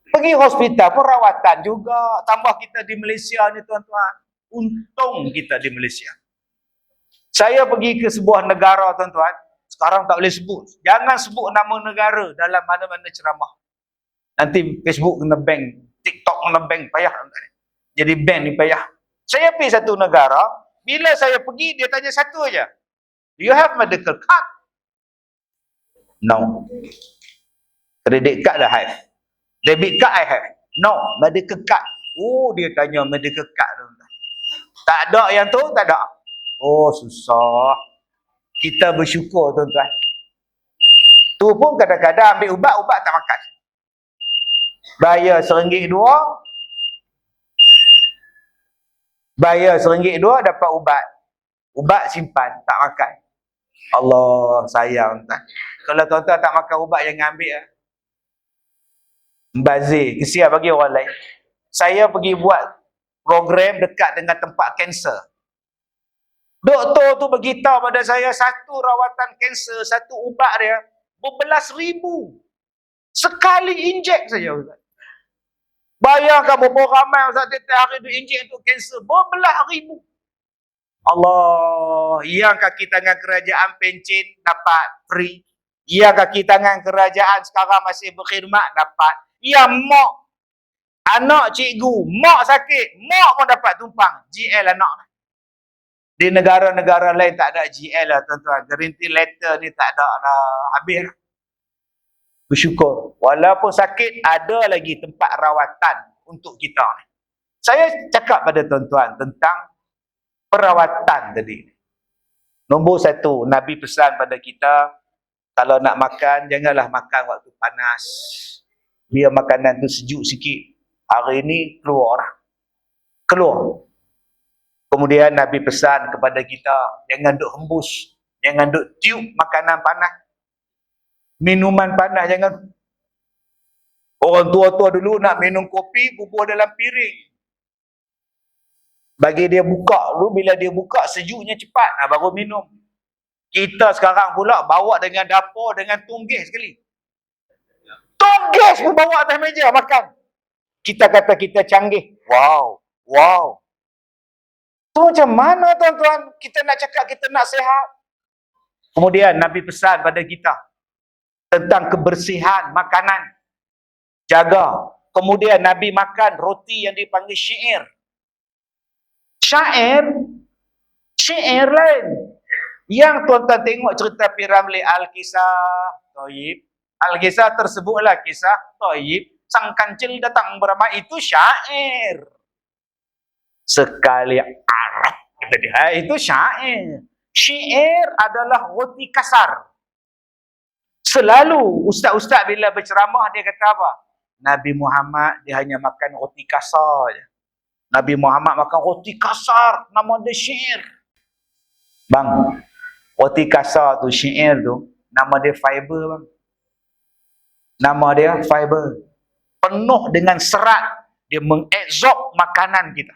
Pergi hospital perawatan juga. Tambah kita di Malaysia ni tuan-tuan. Untung kita di Malaysia. Saya pergi ke sebuah negara, tuan-tuan. Sekarang tak boleh sebut. Jangan sebut nama negara dalam mana-mana ceramah. Nanti Facebook kena bank, TikTok kena bank, payah. Jadi ban ni payah. Saya pergi satu negara, bila saya pergi, dia tanya satu aja. Do you have medical card? No. Credit card dah have. Debit card I have. No. Medical card. Oh, dia tanya medical card. Tak ada yang tu, tak ada. Oh, susah. Kita bersyukur, tuan-tuan. Tu pun kadang-kadang ambil ubat tak makan. Bayar RM1.2, dapat ubat. Ubat simpan, tak makan. Allah sayang, tuan. Kalau tuan-tuan tak makan ubat, jangan ambil. Bazir, kesian bagi orang lain. Saya pergi buat program dekat dengan tempat kanser. Doktor tu beritahu pada saya, satu rawatan kanser, satu ubat dia berbelas ribu. Sekali injek saja, Ustaz. Bayangkan berapa ramai Ustaz tiap hari dia injek untuk kanser, berbelas ribu. Allah, yang kaki tangan kerajaan pencen dapat free. Yang kaki tangan kerajaan sekarang masih berkhidmat dapat. Yang mak, anak cikgu, mak sakit, mak pun dapat tumpang. GL anak. Di negara-negara lain tak ada GL lah, tuan-tuan. Guarantee letter ni tak ada dah, habis. Bersyukur. Walaupun sakit, ada lagi tempat rawatan untuk kita. Saya cakap pada tuan-tuan tentang perawatan tadi. Nombor satu, Nabi pesan pada kita, kalau nak makan, janganlah makan waktu panas. Biar makanan tu sejuk sikit. Hari ini keluar. Kemudian Nabi pesan kepada kita, jangan duk hembus, jangan duk tiup makanan panas. Minuman panas jangan. Orang tua-tua dulu nak minum kopi, bubuh dalam piring. Bagi dia buka dulu, bila dia buka sejuknya cepat, baru minum. Kita sekarang pula bawa dengan dapur, dengan tunggis sekali. Tunggis pun bawa atas meja makan. Kita kata kita canggih. Wow. Tu macam mana, tuan-tuan? Kita nak cakap kita nak sihat. Kemudian Nabi pesan pada kita tentang kebersihan makanan. Jaga. Kemudian Nabi makan roti yang dipanggil syair. Syair lain. Yang tuan-tuan tengok cerita Piramli Al-Kisah Thayyib. Al-Kisah tersebutlah kisah Thayyib. Sang kancil datang beramai, itu syair. Sekali Arab. Itu syair. Syair adalah roti kasar. Selalu ustaz-ustaz bila berceramah dia kata apa? Nabi Muhammad dia hanya makan roti kasar je. Nabi Muhammad makan roti kasar, nama dia syair. Bang, roti kasar tu, syair tu, nama dia fiber, bang. Nama dia fiber. Penuh dengan serat, dia mengabsorb makanan kita.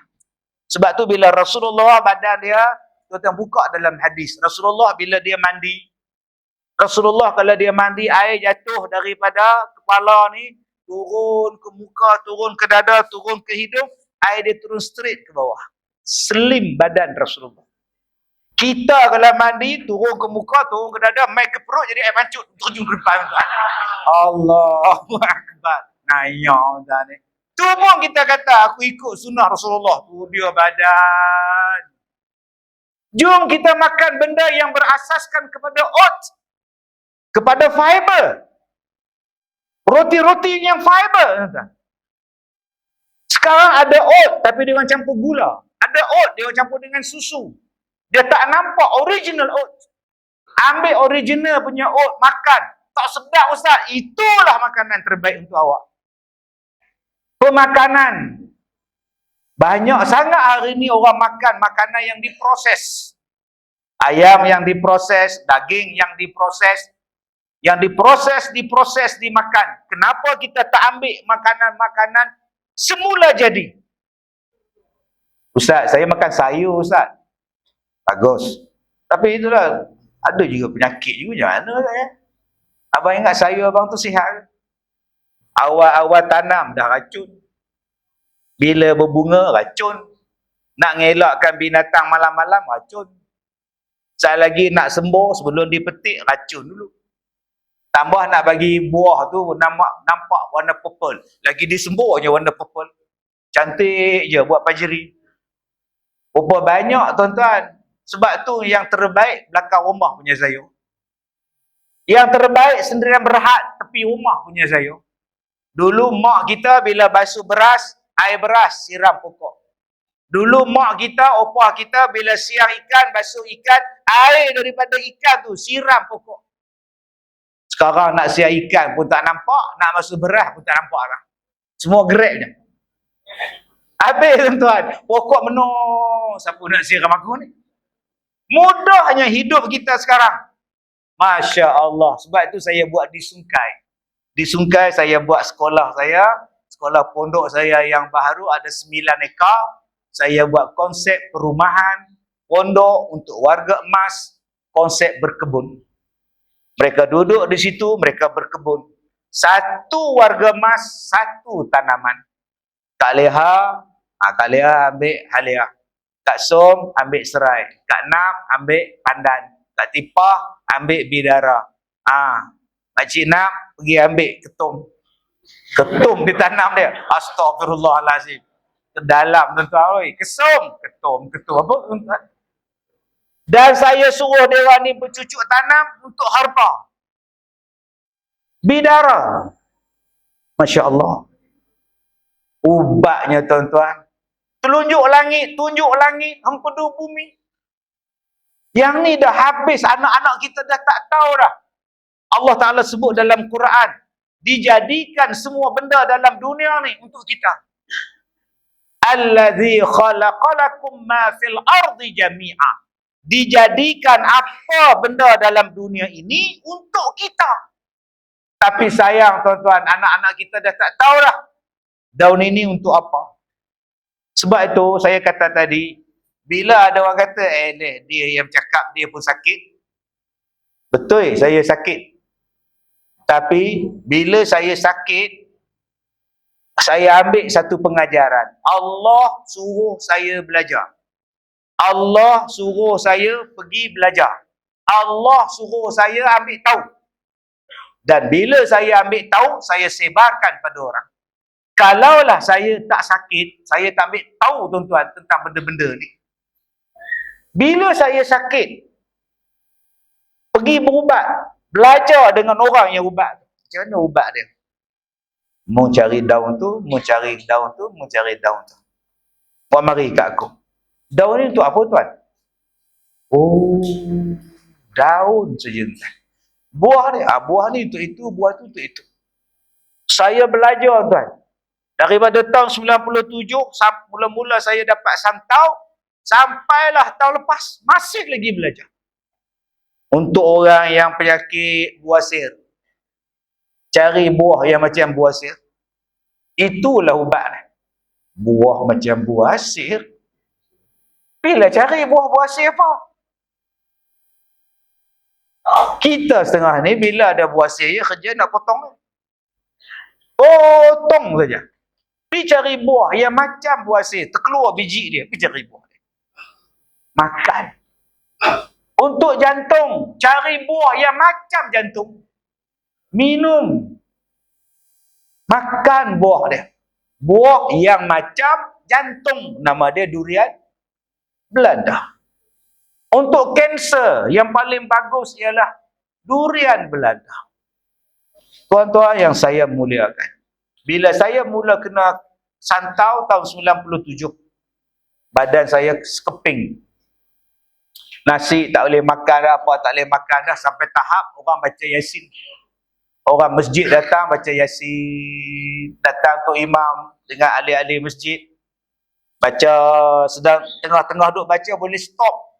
Sebab tu bila Rasulullah badan dia, tuan-tuan buka dalam hadis, Rasulullah bila dia mandi, Rasulullah kalau dia mandi, air jatuh daripada kepala ni, turun ke muka, turun ke dada, turun ke hidung, air dia turun straight ke bawah. Slim badan Rasulullah. Kita kalau mandi, turun ke muka, turun ke dada, main ke perut, jadi air pancut, terjun ke depan. Allahu Akbar. Naya ni. Tu pun kita kata, aku ikut sunnah Rasulullah. Tu dia badan. Jom kita makan benda yang berasaskan kepada oat. Kepada fiber. Roti-roti yang fiber. Sekarang ada oat, tapi dia orang campur gula. Ada oat, dia orang campur dengan susu. Dia tak nampak original oat. Ambil original punya oat, makan. Tak sedap, Ustaz. Itulah makanan terbaik untuk awak. Pemakanan. Banyak sangat hari ni orang makan makanan yang diproses. Ayam yang diproses, daging yang diproses. Yang diproses, dimakan. Kenapa kita tak ambil makanan-makanan semula jadi? Ustaz, saya makan sayur, Ustaz. Bagus. Tapi itulah, ada juga penyakit juga. Macam mana, ya? Abang ingat sayur abang tu sihat? Awal-awal tanam dah racun. Bila berbunga, racun. Nak ngelakkan binatang malam-malam, racun. Sekali lagi nak sembuh, sebelum dipetik, racun dulu. Tambah nak bagi buah tu nampak warna purple. Lagi disembur je warna purple. Cantik je buat pajeri. Berapa banyak tuan-tuan. Sebab tu yang terbaik belakang rumah punya sayur. Yang terbaik sendirian berhad tepi rumah punya sayur. Dulu mak kita bila basuh beras, air beras siram pokok. Dulu mak kita, opah kita bila siang ikan, basuh ikan, air daripada ikan tu siram pokok. Sekarang nak siang ikan pun tak nampak, nak basuh beras pun tak nampak lah. Semua grab je. Habis tuan-tuan, pokok menung. Siapa nak siram aku ni? Mudahnya hidup kita sekarang. Masya Allah. Sebab itu saya buat di Sungai. Di Sungai saya buat sekolah saya. Sekolah pondok saya yang baru ada 9 ekar. Saya buat konsep perumahan, pondok untuk warga emas, konsep berkebun. Mereka duduk di situ, mereka berkebun. Satu warga emas, satu tanaman. Kak Leha, Kak Leha ambil halia. Kak Som ambil serai. Kak Nap ambil pandan. Kak Tipah ambil bidara. Makcik Nap pergi ambil ketum. Ketum ditanam dia. Astagfirullahalazim. Kedalam tuan-tuan. Kesum. Ketum. Apa tuan-tuan? Dan saya suruh dia ni bercucuk tanam untuk harta. Bidara. Masya Allah. Ubatnya tuan-tuan. Tunjuk langit, empedu bumi. Yang ni dah habis, anak-anak kita dah tak tahu dah. Allah Ta'ala sebut dalam Quran, dijadikan semua benda dalam dunia ni untuk kita. Allazi khalaqalakum ma fil ardi jami'a. Dijadikan apa benda dalam dunia ini untuk kita. Tapi sayang tuan-tuan, anak-anak kita dah tak tahu dah. Daun ini untuk apa? Sebab itu saya kata tadi, bila ada orang kata, dia yang cakap dia pun sakit. Betul, saya sakit. Tapi bila saya sakit, saya ambil satu pengajaran. Allah suruh saya belajar. Allah suruh saya pergi belajar. Allah suruh saya ambil tahu. Dan bila saya ambil tahu, saya sebarkan pada orang. Kalaulah saya tak sakit, saya tak ambil tahu tuan-tuan tentang benda-benda ni. Bila saya sakit, pergi berubat, belajar dengan orang yang ubat. Macam mana ubat dia? Mau cari daun tu, mau cari daun tu, mau cari daun tu. Buat mari kat aku. Daun ni untuk apa tuan? Oh, daun saja. Buah dia, buah ni untuk itu, buah tu untuk itu. Saya belajar tuan. Daripada tahun 97, mula-mula saya dapat santau, sampailah tahun lepas, masih lagi belajar. Untuk orang yang penyakit buasir, cari buah yang macam buasir. Itulah ubat. Buah macam buasir. Bila cari buah buasir apa? Kita setengah ni bila ada buasir, ya kerja nak potong. Potong saja. Pergi cari buah yang macam buasir. Terkeluar biji dia. Pergi cari buah dia. Makan. Untuk jantung, cari buah yang macam jantung. Minum. Makan buah dia. Buah yang macam jantung. Nama dia durian Belanda. Untuk kanser, yang paling bagus ialah durian Belanda. Tuan-tuan yang saya muliakan. Bila saya mula kena santau tahun 97, badan saya sekeping. Nasi tak boleh makan dah, apa tak boleh makan dah, sampai tahap orang baca Yasin. Orang masjid datang baca Yasin, datang tu imam dengan ahli-ahli masjid. Baca, sedang tengah-tengah duk baca, boleh stop.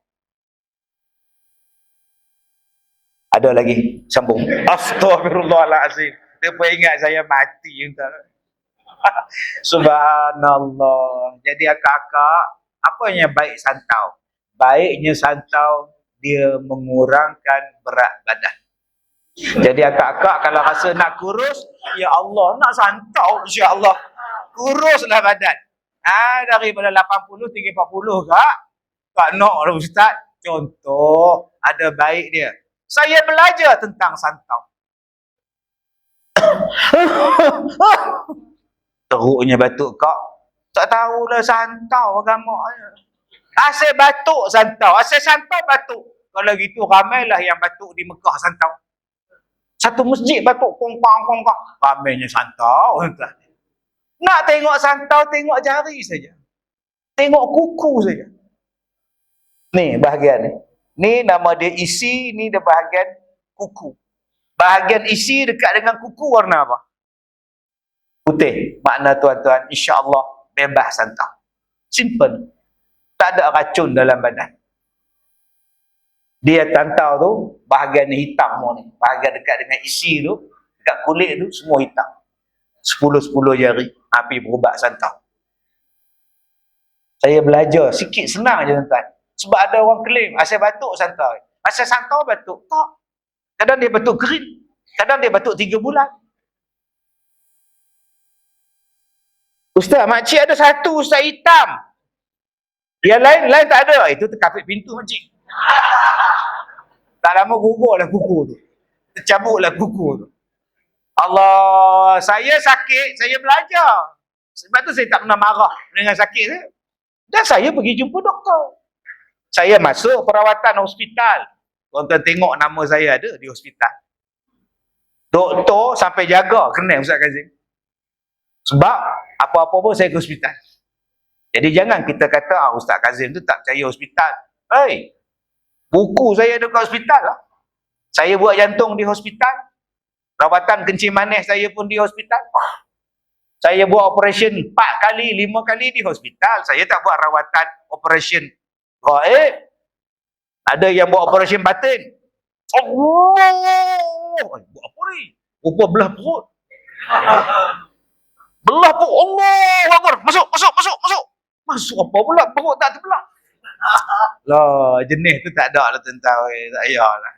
Ada lagi, sambung. Astagfirullahalazim. Dia pun ingat saya mati. Subhanallah. Jadi akak-akak, apa yang baik santau? Baiknya santau, dia mengurangkan berat badan. Jadi akak-akak kalau rasa nak kurus, ya Allah, nak santau, insya-Allah. Kuruslah badan. Daripada 80 tinggi 40 kak. Tak nak lah ustaz. Contoh, ada baik dia. Saya belajar tentang santau. Teruknya batuk kak. Tak tahulah santau agama. Asyik batuk santau. Asyik santau batuk. Kalau gitu ramailah yang batuk di Mekah santau. Satu masjid batuk kongkang-kongkang. Ramainya santau. Nak tengok santau, tengok jari saja. Tengok kuku saja. Ni bahagian ni. Ni nama dia isi, ni dia bahagian kuku. Bahagian isi dekat dengan kuku warna apa? Putih. Makna tuan-tuan, insya-Allah bebas santau. Simple. Tak ada racun dalam badan. Dia santau tu, bahagian hitam semua ni. Bahagian dekat dengan isi tu, dekat kulit tu, semua hitam. 10-10 jari. Api berubat santau. Saya belajar. Sikit senang je tuan-tuan. Sebab ada orang claim, asal batuk santau. Asal santau batuk. Tak. Kadang dia batuk kering. Kadang dia batuk 3 bulan. Ustaz, makcik ada satu ustaz hitam. Yang lain tak ada. Itu terkapit pintu makcik. Tak lama gugurlah kuku tu. Tercabutlah kuku tu. Allah, saya sakit, saya belajar. Sebab tu saya tak pernah marah dengan sakit saya. Dan saya pergi jumpa doktor. Saya masuk perawatan hospital. Tuan-tuan tengok nama saya ada di hospital. Doktor sampai jaga kenal Ustaz Kazim. Sebab apa-apa pun saya ke hospital. Jadi jangan kita kata Ustaz Kazim tu tak percaya hospital. Hei, buku saya ada kat hospital lah. Saya buat jantung di hospital. Rawatan kencing manis saya pun di hospital. Saya buat operation 4 kali, 5 kali di hospital. Saya tak buat rawatan operation gaib. Ada yang buat operation batin. Allah! Buat apa ni? Rupa belah perut. Belah perut. Allah Akbar. Masuk. Masuk apa pula? Perut tak terbelah. Lah, jenis tu tak ada lah tentang. Tak payahlah.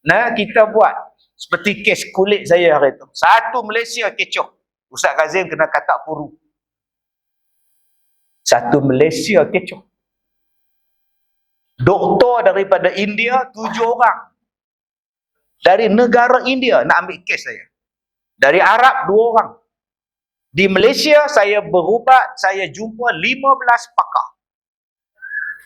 Nah, kita buat. Seperti kes kulit saya hari tu. Satu Malaysia kecoh. Ustaz Kazim kena katak puru. Satu Malaysia kecoh. Doktor daripada India 7 orang. Dari negara India nak ambil kes saya. Dari Arab 2 orang. Di Malaysia saya berubat, saya jumpa 15 pakar.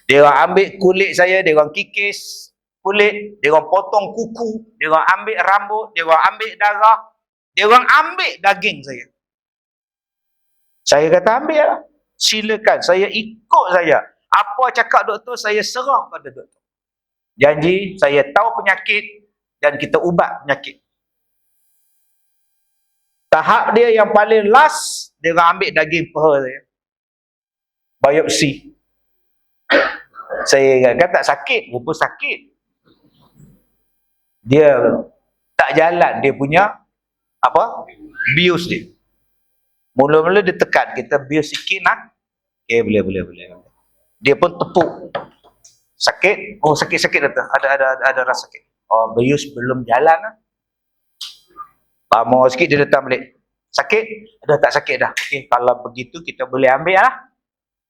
Dia orang ambil kulit saya, dia orang kikis kulit, dia orang potong kuku, dia orang ambil rambut, dia orang ambil darah, dia orang ambil daging saya. Saya kata ambil lah. Silakan, saya ikut saya. Apa cakap doktor, saya serah pada doktor. Janji, saya tahu penyakit dan kita ubat penyakit. Tahap dia yang paling last, dia orang ambil daging paha saya. Biopsi. Saya kata tak sakit, rupa sakit. Dia tak jalan dia punya apa? Bius dia. Mula-mula dia tekan, kita bius sikit nak. Okay, boleh. Dia pun tepuk. Sakit? Oh, sakit dah. Ada rasa sakit. Oh, bius belum jalan lah. Lama sikit dia datang balik. Sakit? Dah tak sakit dah. Okay, kalau begitu kita boleh ambil lah.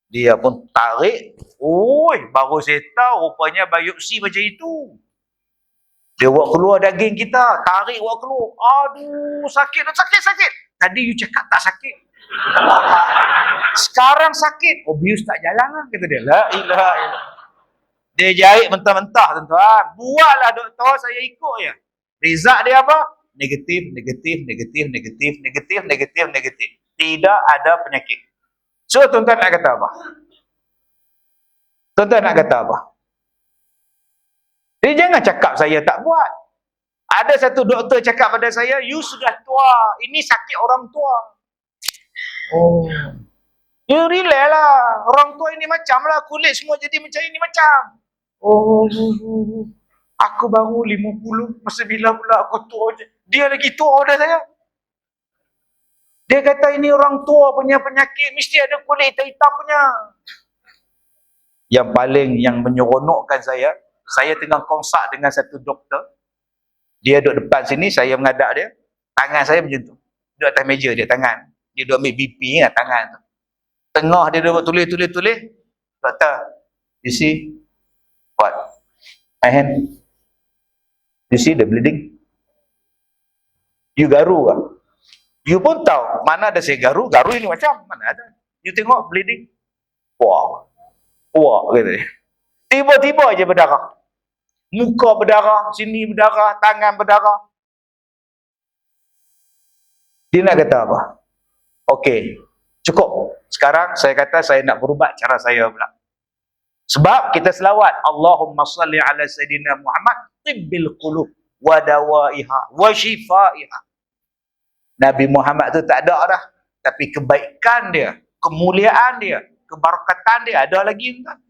Dia pun tarik. Oi, baru saya tahu rupanya biopsi macam itu. Dia buat keluar daging kita, tarik buat keluar. Aduh, sakit. Tadi you cakap tak sakit. Sekarang sakit. Oh, bius tak jalan lah, kata dia. La ilaha illallah. Dia jahit mentah-mentah, tuan-tuan. Buatlah doktor, saya ikut je. Result dia apa? Negatif. Tidak ada penyakit. So, tuan-tuan nak kata apa? Jadi jangan cakap saya tak buat. Ada satu doktor cakap pada saya, you sudah tua, ini sakit orang tua. Oh. You relax lah. Orang tua ini macam lah, kulit semua jadi macam ini macam. Oh. Aku baru 50, masa bila pula aku tua je. Dia lagi tua dah saya. Dia kata ini orang tua punya penyakit, mesti ada kulit hitam punya. Yang paling yang menyeronokkan saya tengah konsak dengan satu doktor. Dia duduk depan sini, saya menghadap dia. Tangan saya macam tu. Duduk atas meja dia, tangan. Dia duduk ambil BP kan, tangan tu. Tengah dia duduk tulis. Doktor, you see what? My hand. You see the bleeding? You garu lah. You pun tahu, mana ada saya garu ini macam, mana ada. You tengok bleeding. Wah. Wah, gitu. Tiba-tiba aja berdarah. Muka berdarah, sini berdarah, tangan berdarah. Dia nak kata apa? Okey, cukup. Sekarang saya kata saya nak berubat cara saya pula. Sebab kita selawat, Allahumma salli ala Sayyidina Muhammad tibbil qulub wa dawaiha wa shifaiha. Nabi Muhammad tu tak ada dah, tapi kebaikan dia, kemuliaan dia, kebarakatan dia ada lagi tak?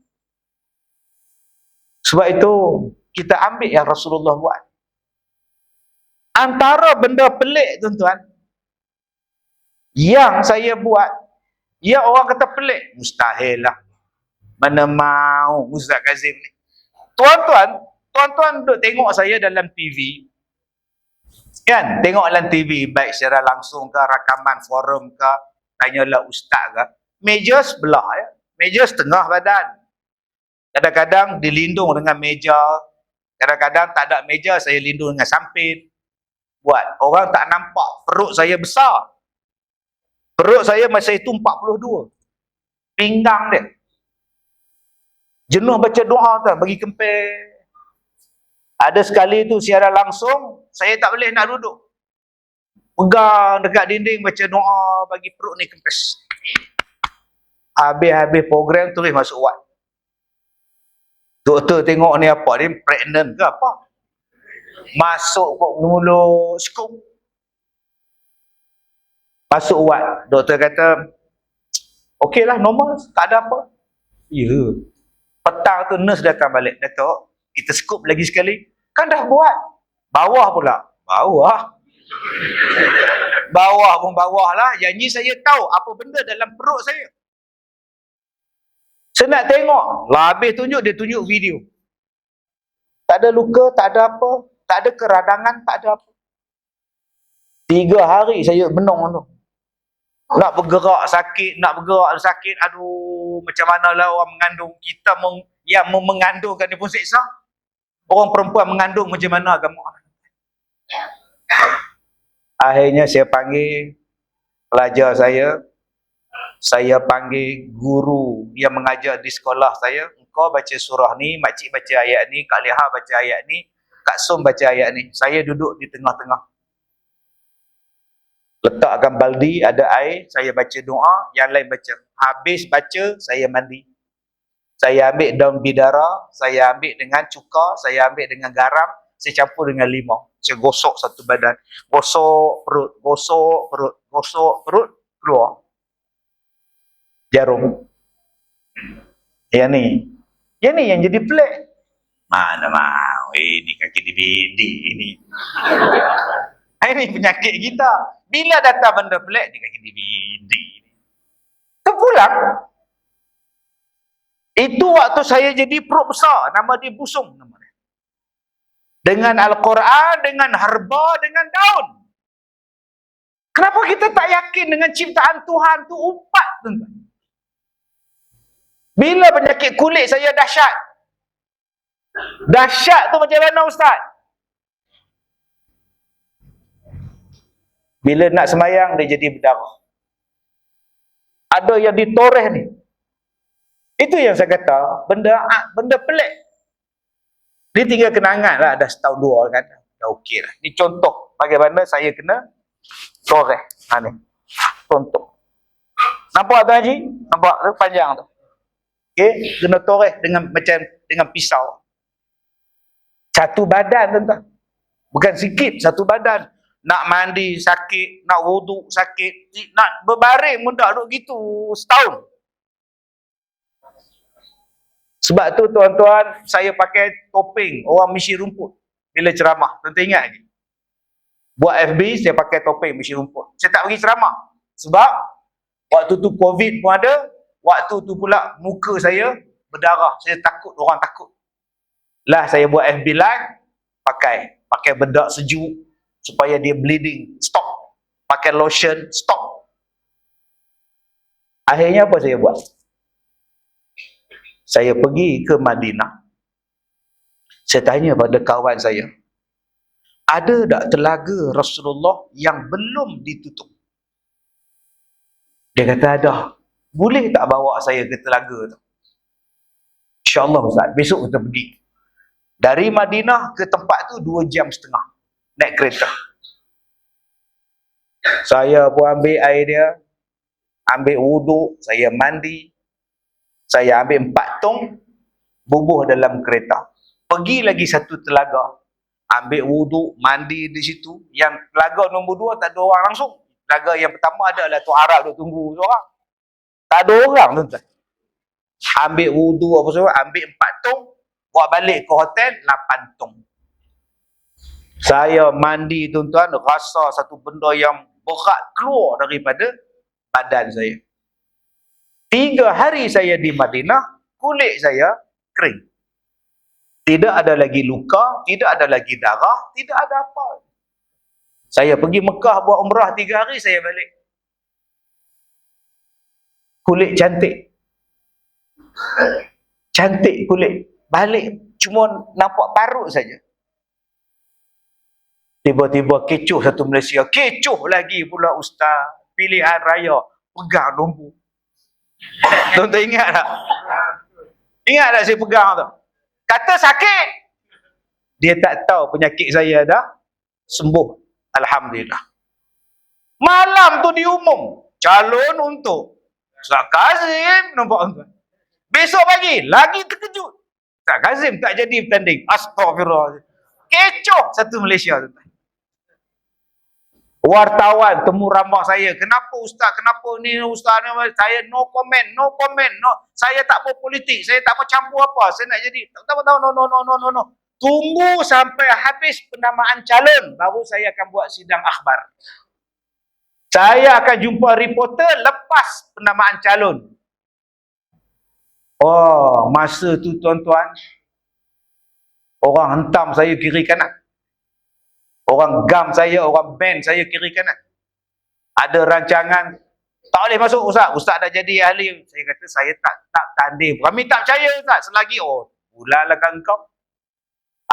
Sebab itu kita ambil yang Rasulullah buat. Antara benda pelik tuan-tuan yang saya buat, ya orang kata pelik, mustahil lah. Mana mau Ustaz Kazim ni. Tuan-tuan duduk tengok saya dalam TV. Kan? Tengok dalam TV, baik secara langsung ke, rakaman forum ke, tanyalah ustaz ke. Meja sebelah ya. Meja setengah badan. Kadang-kadang dilindung dengan meja. Kadang-kadang tak ada meja, saya lindung dengan samping. Buat. Orang tak nampak. Perut saya besar. Perut saya masa itu 42. Pinggang dia. Jenuh baca doa tu, bagi kempes. Ada sekali tu siaran langsung, saya tak boleh nak duduk. Pegang dekat dinding baca doa, bagi perut ni kempes. Habis-habis program terus masuk wad. Doktor tengok ni apa, ni pregnant ke apa? Masuk kok mulut, skop. Masuk wad. Doktor kata, okey lah, normal, tak ada apa. Ya. Petang tu nurse datang balik. Datuk, kita scoop lagi sekali. Kan dah buat. Bawah pula. Bawah. Bawah pun bawah lah. Yang ni saya tahu apa benda dalam perut saya. Saya nak tengok. Lah habis tunjuk, dia tunjuk video. Tak ada luka, tak ada apa. Tak ada keradangan, tak ada apa. 3 hari saya menung tu. Nak bergerak sakit, nak bergerak sakit. Aduh, macam mana lah orang mengandung. Kita yang mengandungkan dia pun seksa. Orang perempuan mengandung macam mana agama. Akhirnya saya panggil pelajar saya. Saya panggil guru yang mengajar di sekolah saya. Engkau baca surah ni, makcik baca ayat ni, Kak Leha baca ayat ni, Kak Som baca ayat ni. Saya duduk di tengah-tengah. Letakkan baldi, ada air, saya baca doa, yang lain baca. Habis baca, saya mandi. Saya ambil daun bidara, saya ambil dengan cuka, saya ambil dengan garam, saya campur dengan limau. Saya gosok satu badan. Gosok perut, gosok perut, gosok perut, keluar. Jarum. Yang ni. Yang ni yang jadi pelik. Mana mau, ini kaki dibidi ini. Ini penyakit kita. Bila datang benda pelik, dia kaki dibidi. Terpulang. Itu waktu saya jadi perut besar. Nama dia busung. Nama dia. Dengan Al-Quran, dengan herba, dengan daun. Kenapa kita tak yakin dengan ciptaan Tuhan tu umpat? Bila penyakit kulit saya dahsyat. Dahsyat tu macam mana Ustaz? Bila nak semayang, dia jadi berdarah. Ada yang ditoreh ni. Itu yang saya kata, benda pelik. Dia tinggal kenangan lah, dah setahun 2 kan. Dah okey lah. Ni contoh bagaimana saya kena toreh. Ha ni. Contoh. Nampak tu Haji? Nampak tu panjang tu. Okey, kena toreh dengan macam dengan pisau. Satu badan tuan-tuan. Bukan sikit, satu badan. Nak mandi sakit, nak wuduk sakit, nak berbaring pun tak duduk gitu setahun. Sebab tu tuan-tuan, saya pakai topeng orang misi rumput bila ceramah. Tuan-tuan ingat lagi? Buat FB, saya pakai topeng misi rumput. Saya tak pergi ceramah. Sebab waktu tu COVID pun ada, waktu tu pula muka saya berdarah. Saya takut, orang takut. Lah saya buat FB live, pakai bedak sejuk supaya dia bleeding, stop. Pakai lotion, stop. Akhirnya apa saya buat? Saya pergi ke Madinah. Saya tanya pada kawan saya, ada tak telaga Rasulullah yang belum ditutup? Dia kata ada. Boleh tak bawa saya ke telaga tu? InsyaAllah Ustaz, besok kita pergi. Dari Madinah ke tempat tu 2 jam setengah naik kereta. Saya pun ambil air dia, ambil wuduk, saya mandi, saya ambil 4 tong, bubuh dalam kereta. Pergi lagi satu telaga, ambil wuduk, mandi di situ. Yang telaga nombor 2 tak ada orang langsung. Telaga yang pertama adalah Tok Arab duk tunggu seorang. Tak ada orang tuan-tuan. Ambil wuduk apa semua, ambil 4 tong, bawa balik ke hotel 8 tong. Saya mandi tuan-tuan, rasa satu benda yang berat keluar daripada badan saya. 3 hari saya di Madinah, kulit saya kering. Tidak ada lagi luka, tidak ada lagi darah, tidak ada apa. Saya pergi Mekah buat umrah 3 hari, saya balik. Kulit cantik. Cantik kulit. Balik cuma nampak parut saja. Tiba-tiba kecoh satu Malaysia. Kecoh lagi pula ustaz. Pilihan raya. Pegang nombor. Tuan-tuan ingat tak? Ingat tak saya pegang tu? Kata sakit. Dia tak tahu penyakit saya dah sembuh. Alhamdulillah. Malam tu diumum. Calon untuk Ustaz Kazim. Nampak tuan? Besok pagi. Lagi terkejut. Ustaz Kazim tak jadi bertanding. Astaghfirullah. Kecoh satu Malaysia tu. Wartawan temu ramah saya, kenapa ustaz, kenapa ni ustaz ni? Saya no comment, no. Saya tak mau politik, saya tak mau campur apa, saya nak jadi tak tahu no. Tunggu sampai habis penamaan calon baru saya akan buat sidang akhbar. Saya akan jumpa reporter lepas penamaan calon. Oh, masa tu tuan-tuan, orang hentam saya kiri kanan. Orang gam saya, orang band saya kiri kanan. Ada rancangan, tak boleh masuk ustaz. Ustaz dah jadi ahli. Saya kata saya tak tanding. Kami tak percaya ustaz. Selagi, oh, ulanglah kau.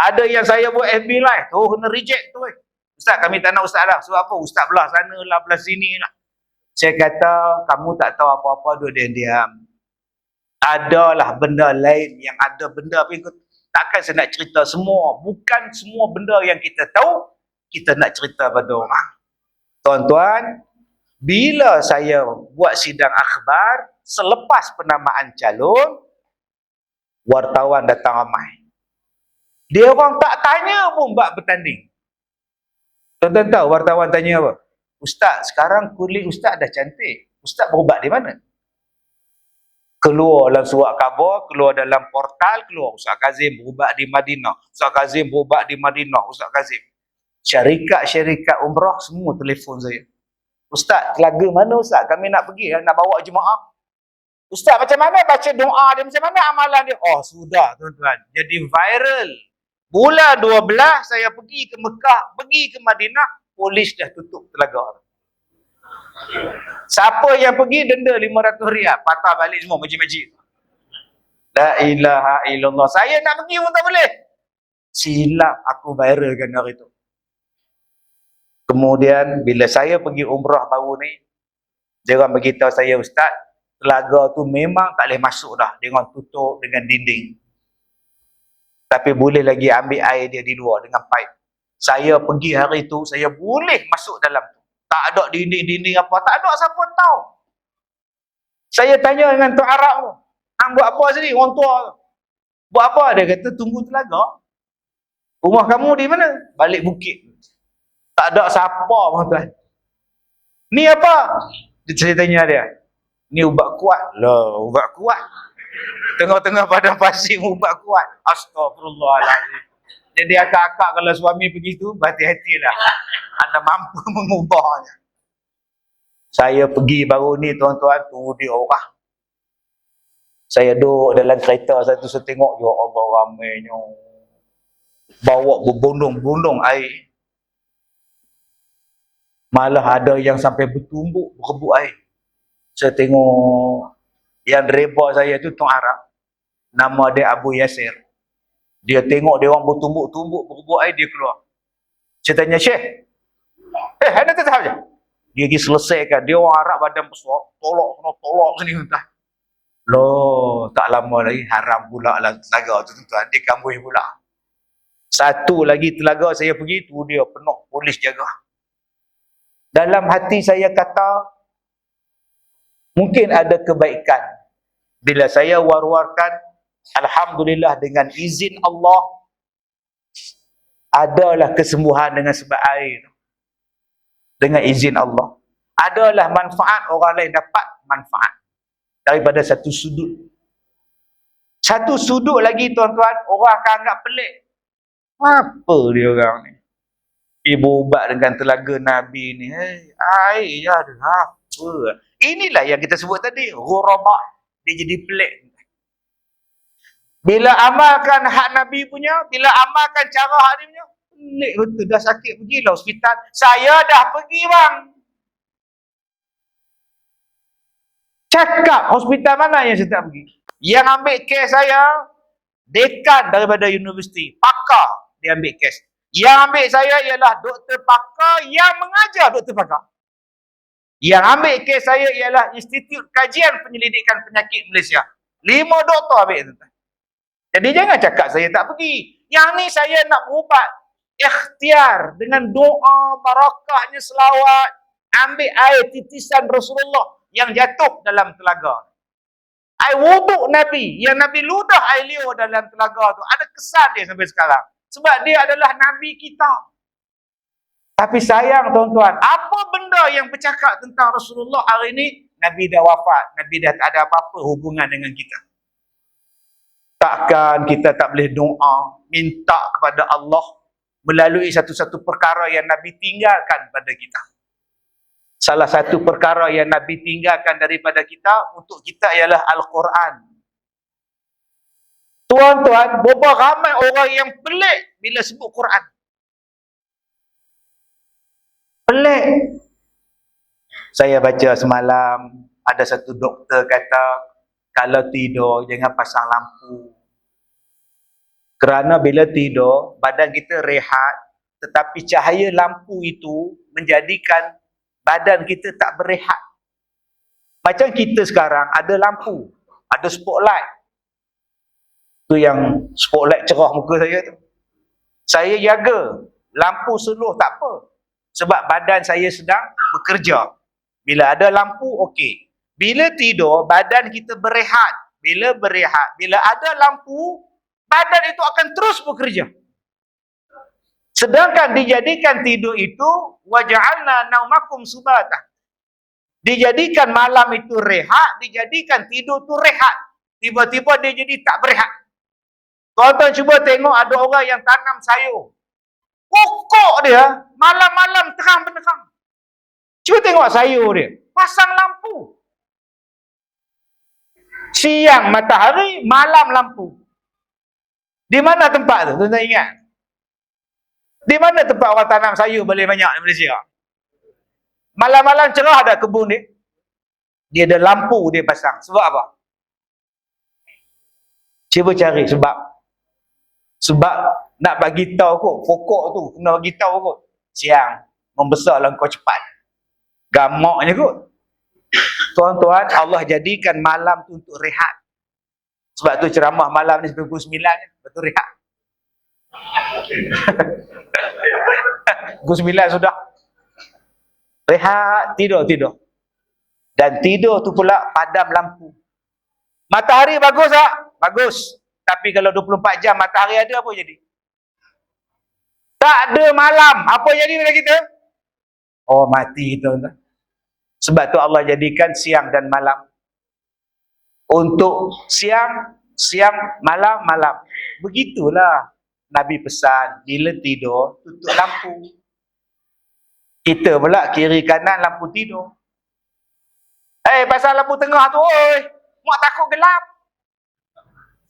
Ada yang saya buat FB live. Tu kena reject tu. Ustaz, kami tak nak ustaz lah. Sebab apa? Ustaz belah sana lah, belah sini lah. Saya kata, kamu tak tahu apa-apa, dua diam-diam. Adalah benda lain yang ada benda apa yang takkan saya nak cerita semua. Bukan semua benda yang kita tahu kita nak cerita pada orang. Tuan-tuan, bila saya buat sidang akhbar, selepas penamaan calon, wartawan datang ramai. Dia orang tak tanya pun bab bertanding. Tuan-tuan tahu wartawan tanya apa? Ustaz, sekarang kulit ustaz dah cantik. Ustaz berubat di mana? Keluar dalam surat khabar, keluar dalam portal, keluar Ustaz Kazim berubat di Madinah. Ustaz Kazim berubat di Madinah. Ustaz Kazim. Syarikat-syarikat umrah semua telefon saya. Ustaz, telaga mana Ustaz? Kami nak pergi, nak bawa jemaah. Ustaz, macam mana baca doa dia? Macam mana amalan dia? Oh, sudah tuan-tuan. Jadi viral. Bulan 12 saya pergi ke Mekah, pergi ke Madinah, polis dah tutup telaga. Siapa yang pergi denda 500 riyal, patah balik semua majlis-majlis. La ilaha illallah. Saya nak pergi pun tak boleh. Silap aku viralkan hari itu. Kemudian bila saya pergi umrah baru ni, dia orang beritahu saya, Ustaz, telaga tu memang tak boleh masuk dah. Dia orang tutup dengan dinding. Tapi boleh lagi ambil air dia di luar dengan pipe. Saya pergi hari tu, saya boleh masuk dalam tu. Tak ada dinding-dinding apa, tak ada siapa tahu. Saya tanya dengan Tok Arab tu, hang buat apa sini? Orang tua tu. Buat apa? Dia kata, tunggu telaga. Rumah kamu di mana? Balik bukit. Tak ada siapa pun tuan. Ni apa? Saya tanya dia. Ni ubat kuat. Lah, ubat kuat. Tengah-tengah padang pasir ubat kuat. Astagfirullahaladzim. Jadi akak-akak kalau suami pergi tu, berhati-hatilah. Anda mampu mengubahnya. Saya pergi baru ni tuan-tuan, tu dia orang. Saya duduk dalam kereta satu, saya tengok, ya Allah ramainya. Bawa berbondong-bondong air. Malah ada yang sampai bertumbuk, berebut air. Saya tengok yang driver saya tu Tok Arab. Nama dia Abu Yasir. Dia tengok dia orang bertumbuk-tumbuk, berbuat air, dia keluar. Saya tanya, Syekh, anda tak tahu je? Dia pergi selesaikan. Dia orang Arab badan besar, tolak sini entah. Loh, tak lama lagi haram pula lah telaga tu tuan. Dia kambuh pula. Satu lagi telaga saya pergi tu, dia penuh polis jaga. Dalam hati saya kata, mungkin ada kebaikan bila saya war-warkan, alhamdulillah dengan izin Allah adalah kesembuhan dengan sebab air. Dengan izin Allah. Adalah manfaat, orang lain dapat manfaat daripada satu sudut. Satu sudut lagi tuan-tuan, orang akan anggap pelik. Apa dia orang ni? Ibu ubat dengan telaga Nabi ni. Air je ada. Apa? Inilah yang kita sebut tadi. Ghurabah. Dia jadi pelik. Bila amalkan hak Nabi punya, bila amalkan cara hak dia punya, pelik betul. Dah sakit, pergilah hospital. Saya dah pergi bang. Cakap hospital mana yang saya tak pergi. Yang ambil kes saya, dekan daripada universiti. Pakar dia ambil kes. Yang ambil saya ialah doktor pakar yang mengajar doktor pakar. Yang ambil kes saya ialah Institut Kajian Penyelidikan Penyakit Malaysia. 5 doktor ambil itu. Jadi jangan cakap saya tak pergi. Yang ni saya nak berubat ikhtiar dengan doa, barakahnya selawat, ambil air titisan Rasulullah yang jatuh dalam telaga. Air wuduk Nabi, yang Nabi ludah air liur dalam telaga tu. Ada kesan dia sampai sekarang. Sebab dia adalah Nabi kita. Tapi sayang tuan-tuan, apa benda yang bercakap tentang Rasulullah hari ini, Nabi dah wafat. Nabi dah tak ada apa-apa hubungan dengan kita. Takkan kita tak boleh doa, minta kepada Allah melalui satu-satu perkara yang Nabi tinggalkan pada kita. Salah satu perkara yang Nabi tinggalkan daripada kita untuk kita ialah Al-Quran. Tuan-tuan, berapa ramai orang yang pelik bila sebut Quran. Pelik. Saya baca semalam, ada satu doktor kata, kalau tidur, jangan pasang lampu. Kerana bila tidur, badan kita rehat, tetapi cahaya lampu itu menjadikan badan kita tak berehat. Macam kita sekarang, ada lampu, ada spotlight. Tu yang spotlight cerah muka saya tu. Saya jaga, lampu slow tak apa. Sebab badan saya sedang bekerja. Bila ada lampu, okey. Bila tidur, badan kita berehat. Bila berehat, bila ada lampu, badan itu akan terus bekerja. Sedangkan dijadikan tidur itu, waja'alna naumakum subata. Dijadikan malam itu rehat, dijadikan tidur itu rehat. Tiba-tiba dia jadi tak berehat. Tuan-tuan cuba tengok ada orang yang tanam sayur. Pokok dia, malam-malam terang benderang. Cuba tengok sayur dia. Pasang lampu. Siang matahari, malam lampu. Di mana tempat tu? Tuan-tuan ingat? Di mana tempat orang tanam sayur boleh banyak di Malaysia? Malam-malam cerah ada kebun dia. Dia ada lampu dia pasang. Sebab apa? Cuba cari sebab. Sebab nak bagi tahu kot, pokok tu kena bagi tahu kot. Siang, membesar lah kau cepat. Gamaknya kot. Tuan-tuan, Allah jadikan malam tu untuk rehat. Sebab tu ceramah malam ni 99 betul rehat. Pukul 9 sudah. Rehat, tidur. Dan tidur tu pula padam lampu. Matahari bagus tak? Bagus. Tapi kalau 24 jam matahari ada, apa jadi? Tak ada malam. Apa jadi pada kita? Oh, mati kita. Sebab tu Allah jadikan siang dan malam. Untuk siang, malam. Begitulah Nabi pesan, bila tidur, tutup lampu. Kita pula kiri kanan lampu tidur. Pasal lampu tengah tu, mak takut gelap.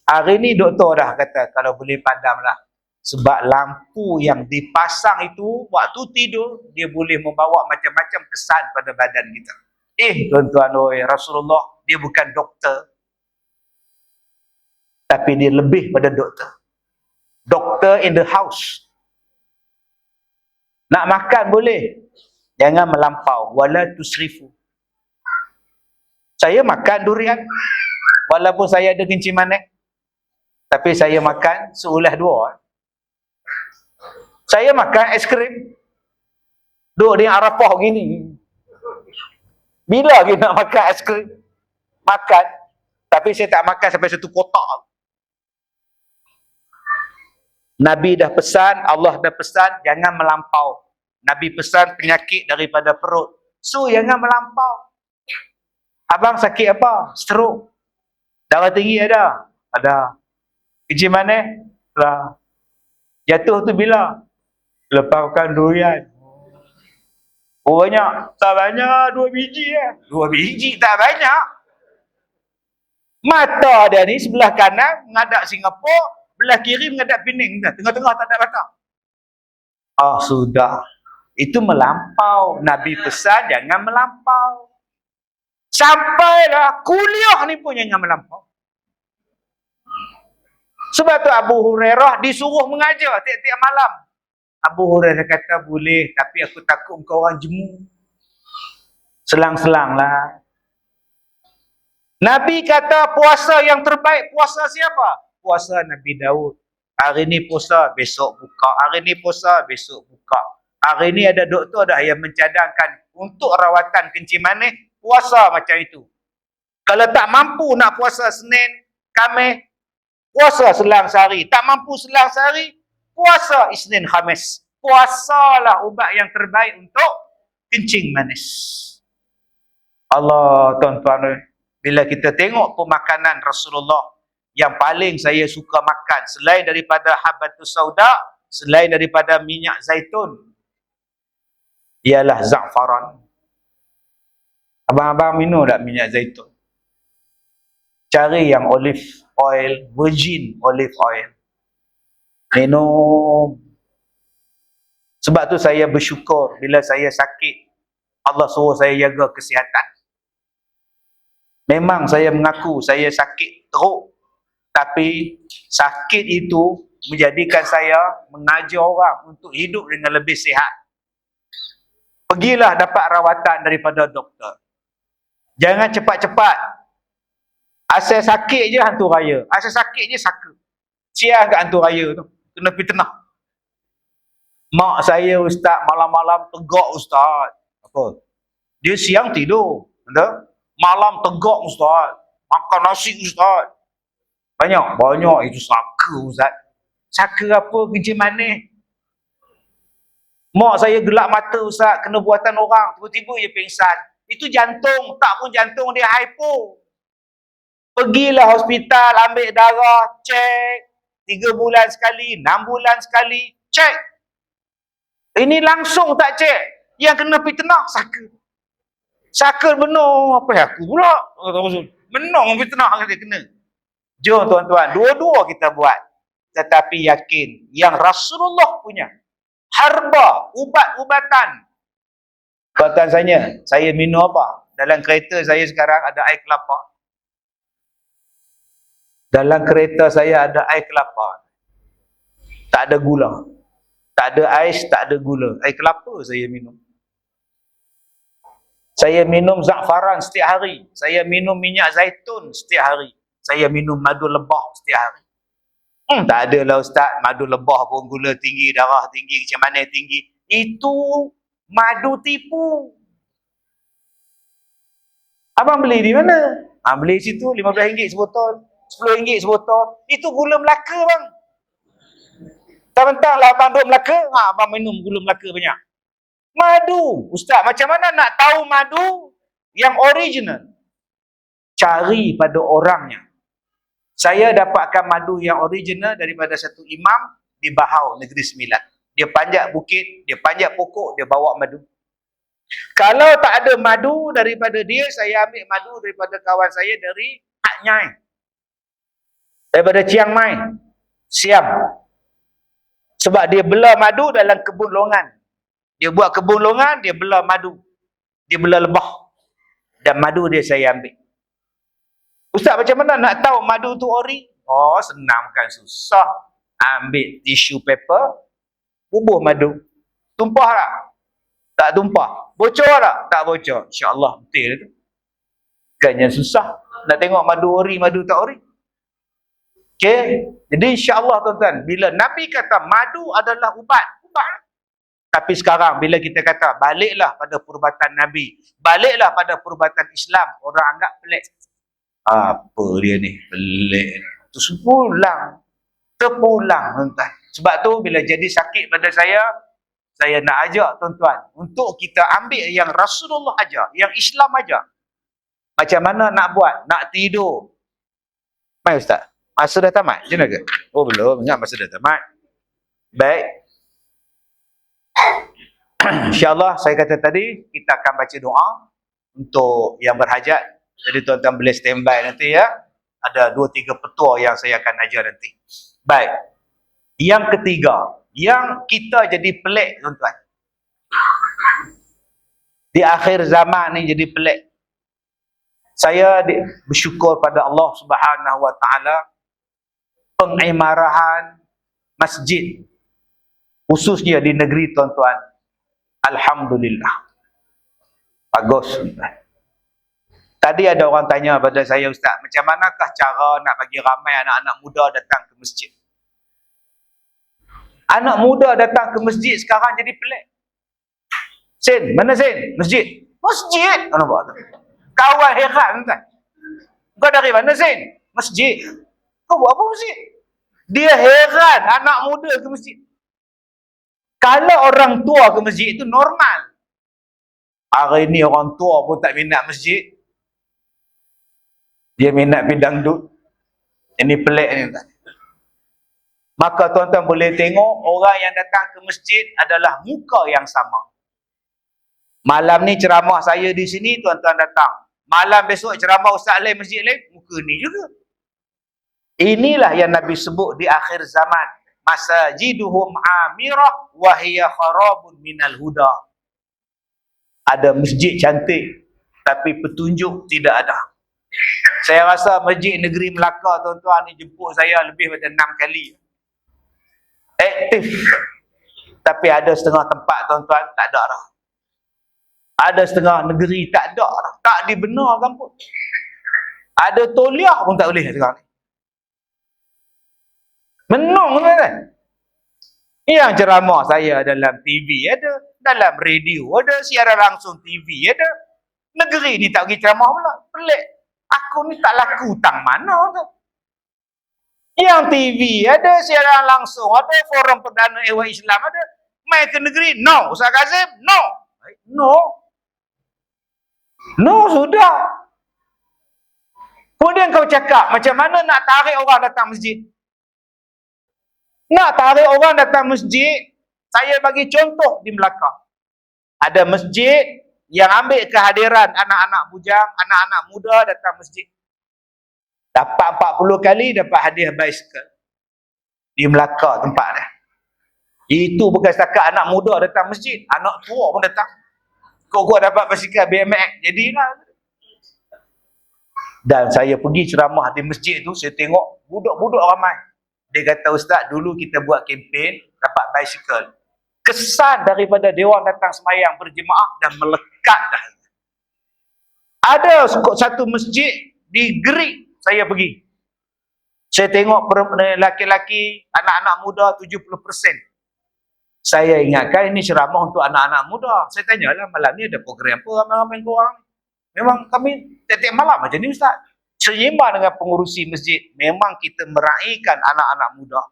Hari ni doktor dah kata, kalau boleh padamlah. Sebab lampu yang dipasang itu, waktu tidur, dia boleh membawa macam-macam kesan pada badan kita. Tuan-tuan, Rasulullah, dia bukan doktor. Tapi dia lebih pada doktor. Doctor in the house. Nak makan boleh, jangan melampau. Wala tusrifu. Saya makan durian, walaupun saya ada kencing manis, tapi saya makan seulah dua. Saya makan es krim, duduk di Arafah gini. Bila lagi nak makan es krim? Makan, tapi saya tak makan sampai satu kotak. Nabi dah pesan, Allah dah pesan, jangan melampau. Nabi pesan penyakit daripada perut. So, jangan melampau. Abang sakit apa? Stroke. Darah tinggi ada? Ada. Kencing manis? Lah. Jatuh tu bila? Lepas makan durian. Oh banyak? Tak banyak, 2 biji ya. 2 biji tak banyak. Mata dia ni sebelah kanan menghadap Singapura, belah kiri menghadap Pening. Tengah-tengah tak ada mata. Ah sudah. Itu melampau. Nabi pesan jangan melampau. Sampailah kuliah ni pun jangan melampau. Sebab tu Abu Hurairah disuruh mengajar tiap-tiap malam. Abu Hurairah kata boleh, tapi aku takut kau orang jemu. Selang-selang lah. Nabi kata puasa yang terbaik, puasa siapa? Puasa Nabi Daud. Hari ni puasa, besok buka. Hari ni puasa, besok buka. Hari ni ada doktor dah yang mencadangkan untuk rawatan kencing manis, puasa macam itu. Kalau tak mampu nak puasa Senin, Khamis, puasa selang sehari. Tak mampu selang sehari, puasa Isnin Khamis. Puasalah ubat yang terbaik untuk kencing manis. Allah, tuan-tuan, bila kita tengok pemakanan Rasulullah, yang paling saya suka makan selain daripada habatus sauda, selain daripada minyak zaitun, ialah za'faran. Abang-abang minum tak minyak zaitun? Cari yang olive oil, virgin olive oil. Minum. Sebab tu saya bersyukur bila saya sakit, Allah suruh saya jaga kesihatan. Memang saya mengaku saya sakit teruk, tapi sakit itu menjadikan saya mengajar orang untuk hidup dengan lebih sihat. Pergilah dapat rawatan daripada doktor. Jangan cepat-cepat. Asal sakit je hantu raya. Asal sakit je saka. Sial kat hantu raya tu. Kena fitnah. Mak saya ustaz malam-malam tegak ustaz. Apa? Dia siang tidur. Betul? Malam tegak ustaz. Makan nasi ustaz. Banyak itu saka ustaz. Saka apa? Kencing manis. Mak saya gelap mata ustaz. Kena buatan orang. Tiba-tiba dia pingsan. Itu jantung. Tak pun jantung dia hypo. Pergilah hospital. Ambil darah. Cek. 3 bulan sekali. 6 bulan sekali. Cek. Ini langsung tak cek. Yang kena fitnah, saka. Saka benar. Apa yang aku pula? Benar fitnah dia kena. Jom tuan-tuan, dua-dua kita buat. Tetapi yakin, yang Rasulullah punya. Harba, ubat-ubatan. Tuan-tuan saya minum apa? Dalam kereta saya sekarang ada air kelapa. Dalam kereta saya ada air kelapa. Tak ada gula. Tak ada ais, tak ada gula. Air kelapa saya minum. Saya minum za'faran setiap hari. Saya minum minyak zaitun setiap hari. Saya minum madu lebah setiap hari. Tak ada lah ustaz, madu lebah pun gula tinggi, darah tinggi, kencing manis tinggi. Itu madu tipu. Abang beli di mana? Beli situ RM15 sebotol, RM10 sebotol. Itu gula Melaka bang. Tak lah abang duduk Melaka, abang minum gula Melaka banyak. Madu. Ustaz, macam mana nak tahu madu yang original? Cari pada orangnya. Saya dapatkan madu yang original daripada satu imam di Bahau, Negeri Sembilan. Dia panjat bukit, dia panjat pokok, dia bawa madu. Kalau tak ada madu daripada dia, saya ambil madu daripada kawan saya dari Hat Nyai. Daripada Chiang Mai. Siam. Sebab dia belah madu dalam kebun longan. Dia buat kebun longan, dia belah madu. Dia belah lebah. Dan madu dia saya ambil. Ustaz, macam mana nak tahu madu tu ori? Oh, senang kan, susah. Ambil tisu paper, bubuh madu. Tumpah tak? Tak tumpah. Bocor tak? Tak bocor. InsyaAllah betul tu. Kan yang susah. Nak tengok madu ori, madu tak ori. Okay. Jadi insyaAllah tuan-tuan, bila Nabi kata madu adalah ubat, ubat. Tapi sekarang bila kita kata baliklah pada perubatan Nabi, baliklah pada perubatan Islam, orang anggap pelik. Apa dia ni? Pelik ni. Terpulang. Tuan-tuan. Sebab tu bila jadi sakit pada saya nak ajak tuan-tuan untuk kita ambil yang Rasulullah ajar, yang Islam ajar. Macam mana nak buat? Nak tidur. Mai Ustaz. Masa dah tamat je nak ke? Oh belum, ingat masa dah tamat. Baik. InsyaAllah saya kata tadi, kita akan baca doa untuk yang berhajat. Jadi tuan-tuan boleh standby nanti ya. Ada 2-3 petua yang saya akan ajar nanti. Baik. Yang ketiga, yang kita jadi pelik tuan-tuan. Di akhir zaman ni jadi pelik. Saya bersyukur pada Allah Subhanahu Wa Taala pengimarahan masjid khususnya di negeri tuan-tuan. Alhamdulillah. Bagus. Tadi ada orang tanya pada saya, Ustaz, macam manakah cara nak bagi ramai anak-anak muda datang ke masjid? Anak muda datang ke masjid sekarang jadi pelik. Sin, mana Sin? Masjid. Masjid. Mana buat tu? Kawan heran tuan. Kau dari mana Sin? Masjid. Kau buat apa masjid? Dia heran anak muda ke masjid. Kalau orang tua ke masjid itu normal. Hari ni orang tua pun tak minat masjid. Dia minat bidang dut. Ini pelik ni tuan. Maka tuan-tuan boleh tengok orang yang datang ke masjid adalah muka yang sama. Malam ni ceramah saya di sini, tuan-tuan datang. Malam besok ceramah ustaz lain, masjid lain, muka ni juga. Inilah yang Nabi sebut di akhir zaman. Masajiduhum amirah wa hiya kharabun minal huda. Ada masjid cantik, tapi petunjuk tidak ada. Saya rasa masjid negeri Melaka tuan-tuan ni jemput saya lebih daripada 6 kali. Aktif. Tapi ada setengah tempat tuan-tuan tak ada dah. Ada setengah negeri tak ada dah. Tak dibenarkan pun. Ada toliah pun tak boleh sekarang ni. Menung tuan-tuan. Yang ceramah saya dalam TV ada, dalam radio ada, siaran langsung TV ada. Negeri ni tak pergi ceramah pula. Pelik. Aku ni tak laku tang mana tu. Yang TV ada, siaran langsung ada, forum perdana Ehwal Islam ada. Mai ke negeri, no. Ustaz Kazim, no. No. No, sudah. Kemudian kau cakap, macam mana nak tarik orang datang masjid? Nak tarik orang datang masjid, saya bagi contoh di Melaka. Ada masjid yang ambil kehadiran anak-anak bujang, anak-anak muda datang masjid. Dapat 40 kali dapat hadiah basikal. Di Melaka tempat dia. Itu bukan setakat anak muda datang masjid, anak tua pun datang. Kau dapat basikal BMX, jadilah. Dan saya pergi ceramah di masjid tu, saya tengok budak-budak ramai. Dia kata, Ustaz, dulu kita buat kempen, dapat basikal. Kesan daripada dia orang datang semayang berjemaah dan melekat dah. Ada satu masjid di Gerik, saya pergi. Saya tengok lelaki-lelaki, anak-anak muda 70%. Saya ingatkan ini ceramah untuk anak-anak muda. Saya tanyalah, malam ni ada program apa ramai-ramai korang? Memang kami tiap-tiap malam macam ni Ustaz. Seimbang dengan pengurusi masjid, memang kita meraihkan anak-anak muda.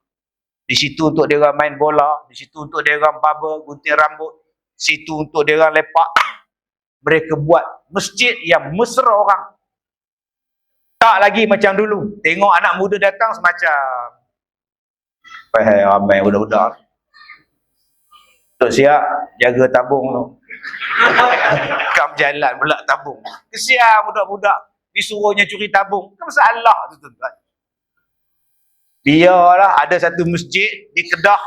Di situ untuk dia orang main bola, di situ untuk dia orang barber, gunting rambut, situ untuk dia orang lepak. Mereka buat masjid yang mesra orang. Tak lagi macam dulu. Tengok anak muda datang semacam ramai budak-budak. Tok siap jaga tabung tu. Kam jalan pula tabung. Kesian budak-budak disuruhnya curi tabung. Kan masalah tu tuan-tuan. Biarlah ada satu masjid di Kedah.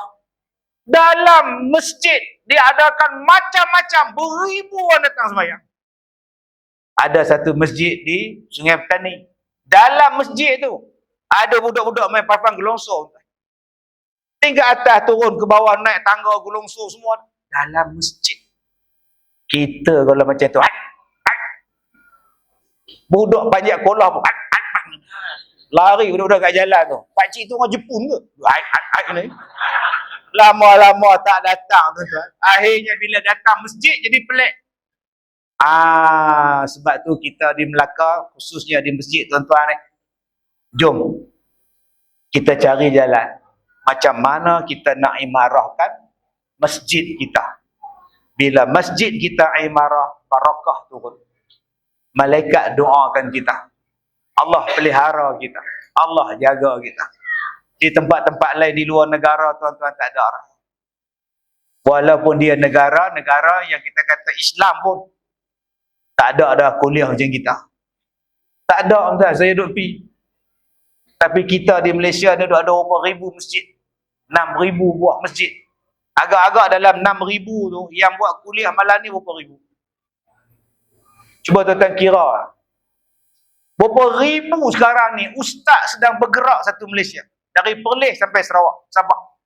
Dalam masjid diadakan macam-macam, beribu orang datang sembahyang. Ada satu masjid di Sungai Petani. Dalam masjid tu ada budak-budak main papan gelongsor. Tingkat atas, turun ke bawah, naik tangga, gulungsur semua. Dalam masjid. Kita kalau macam tu, budak banyak kolah pun, lari budak-budak kat jalan tu. Pakcik tu orang Jepun ke? Ni. Lama-lama tak datang tuan-tuan. Akhirnya bila datang masjid jadi pelik. Sebab tu kita di Melaka, khususnya di masjid tuan-tuan ni, jom kita cari jalan macam mana kita nak imarahkan masjid kita. Bila masjid kita imarah, barakah turun. Malaikat doakan kita. Allah pelihara kita. Allah jaga kita. Di tempat-tempat lain di luar negara tuan-tuan tak ada orang. Walaupun dia negara yang kita kata Islam pun tak ada kuliah macam kita. Tak ada tuan, saya duduk pergi. Tapi kita di Malaysia ni ada berapa ribu masjid. 6,000 buah masjid. Agak-agak dalam 6,000 tu yang buat kuliah malam ni berapa ribu? Cuba tuan-tuan kira. Berapa ribu sekarang ni ustaz sedang bergerak satu Malaysia. Dari Perlis sampai Sarawak, Sabah.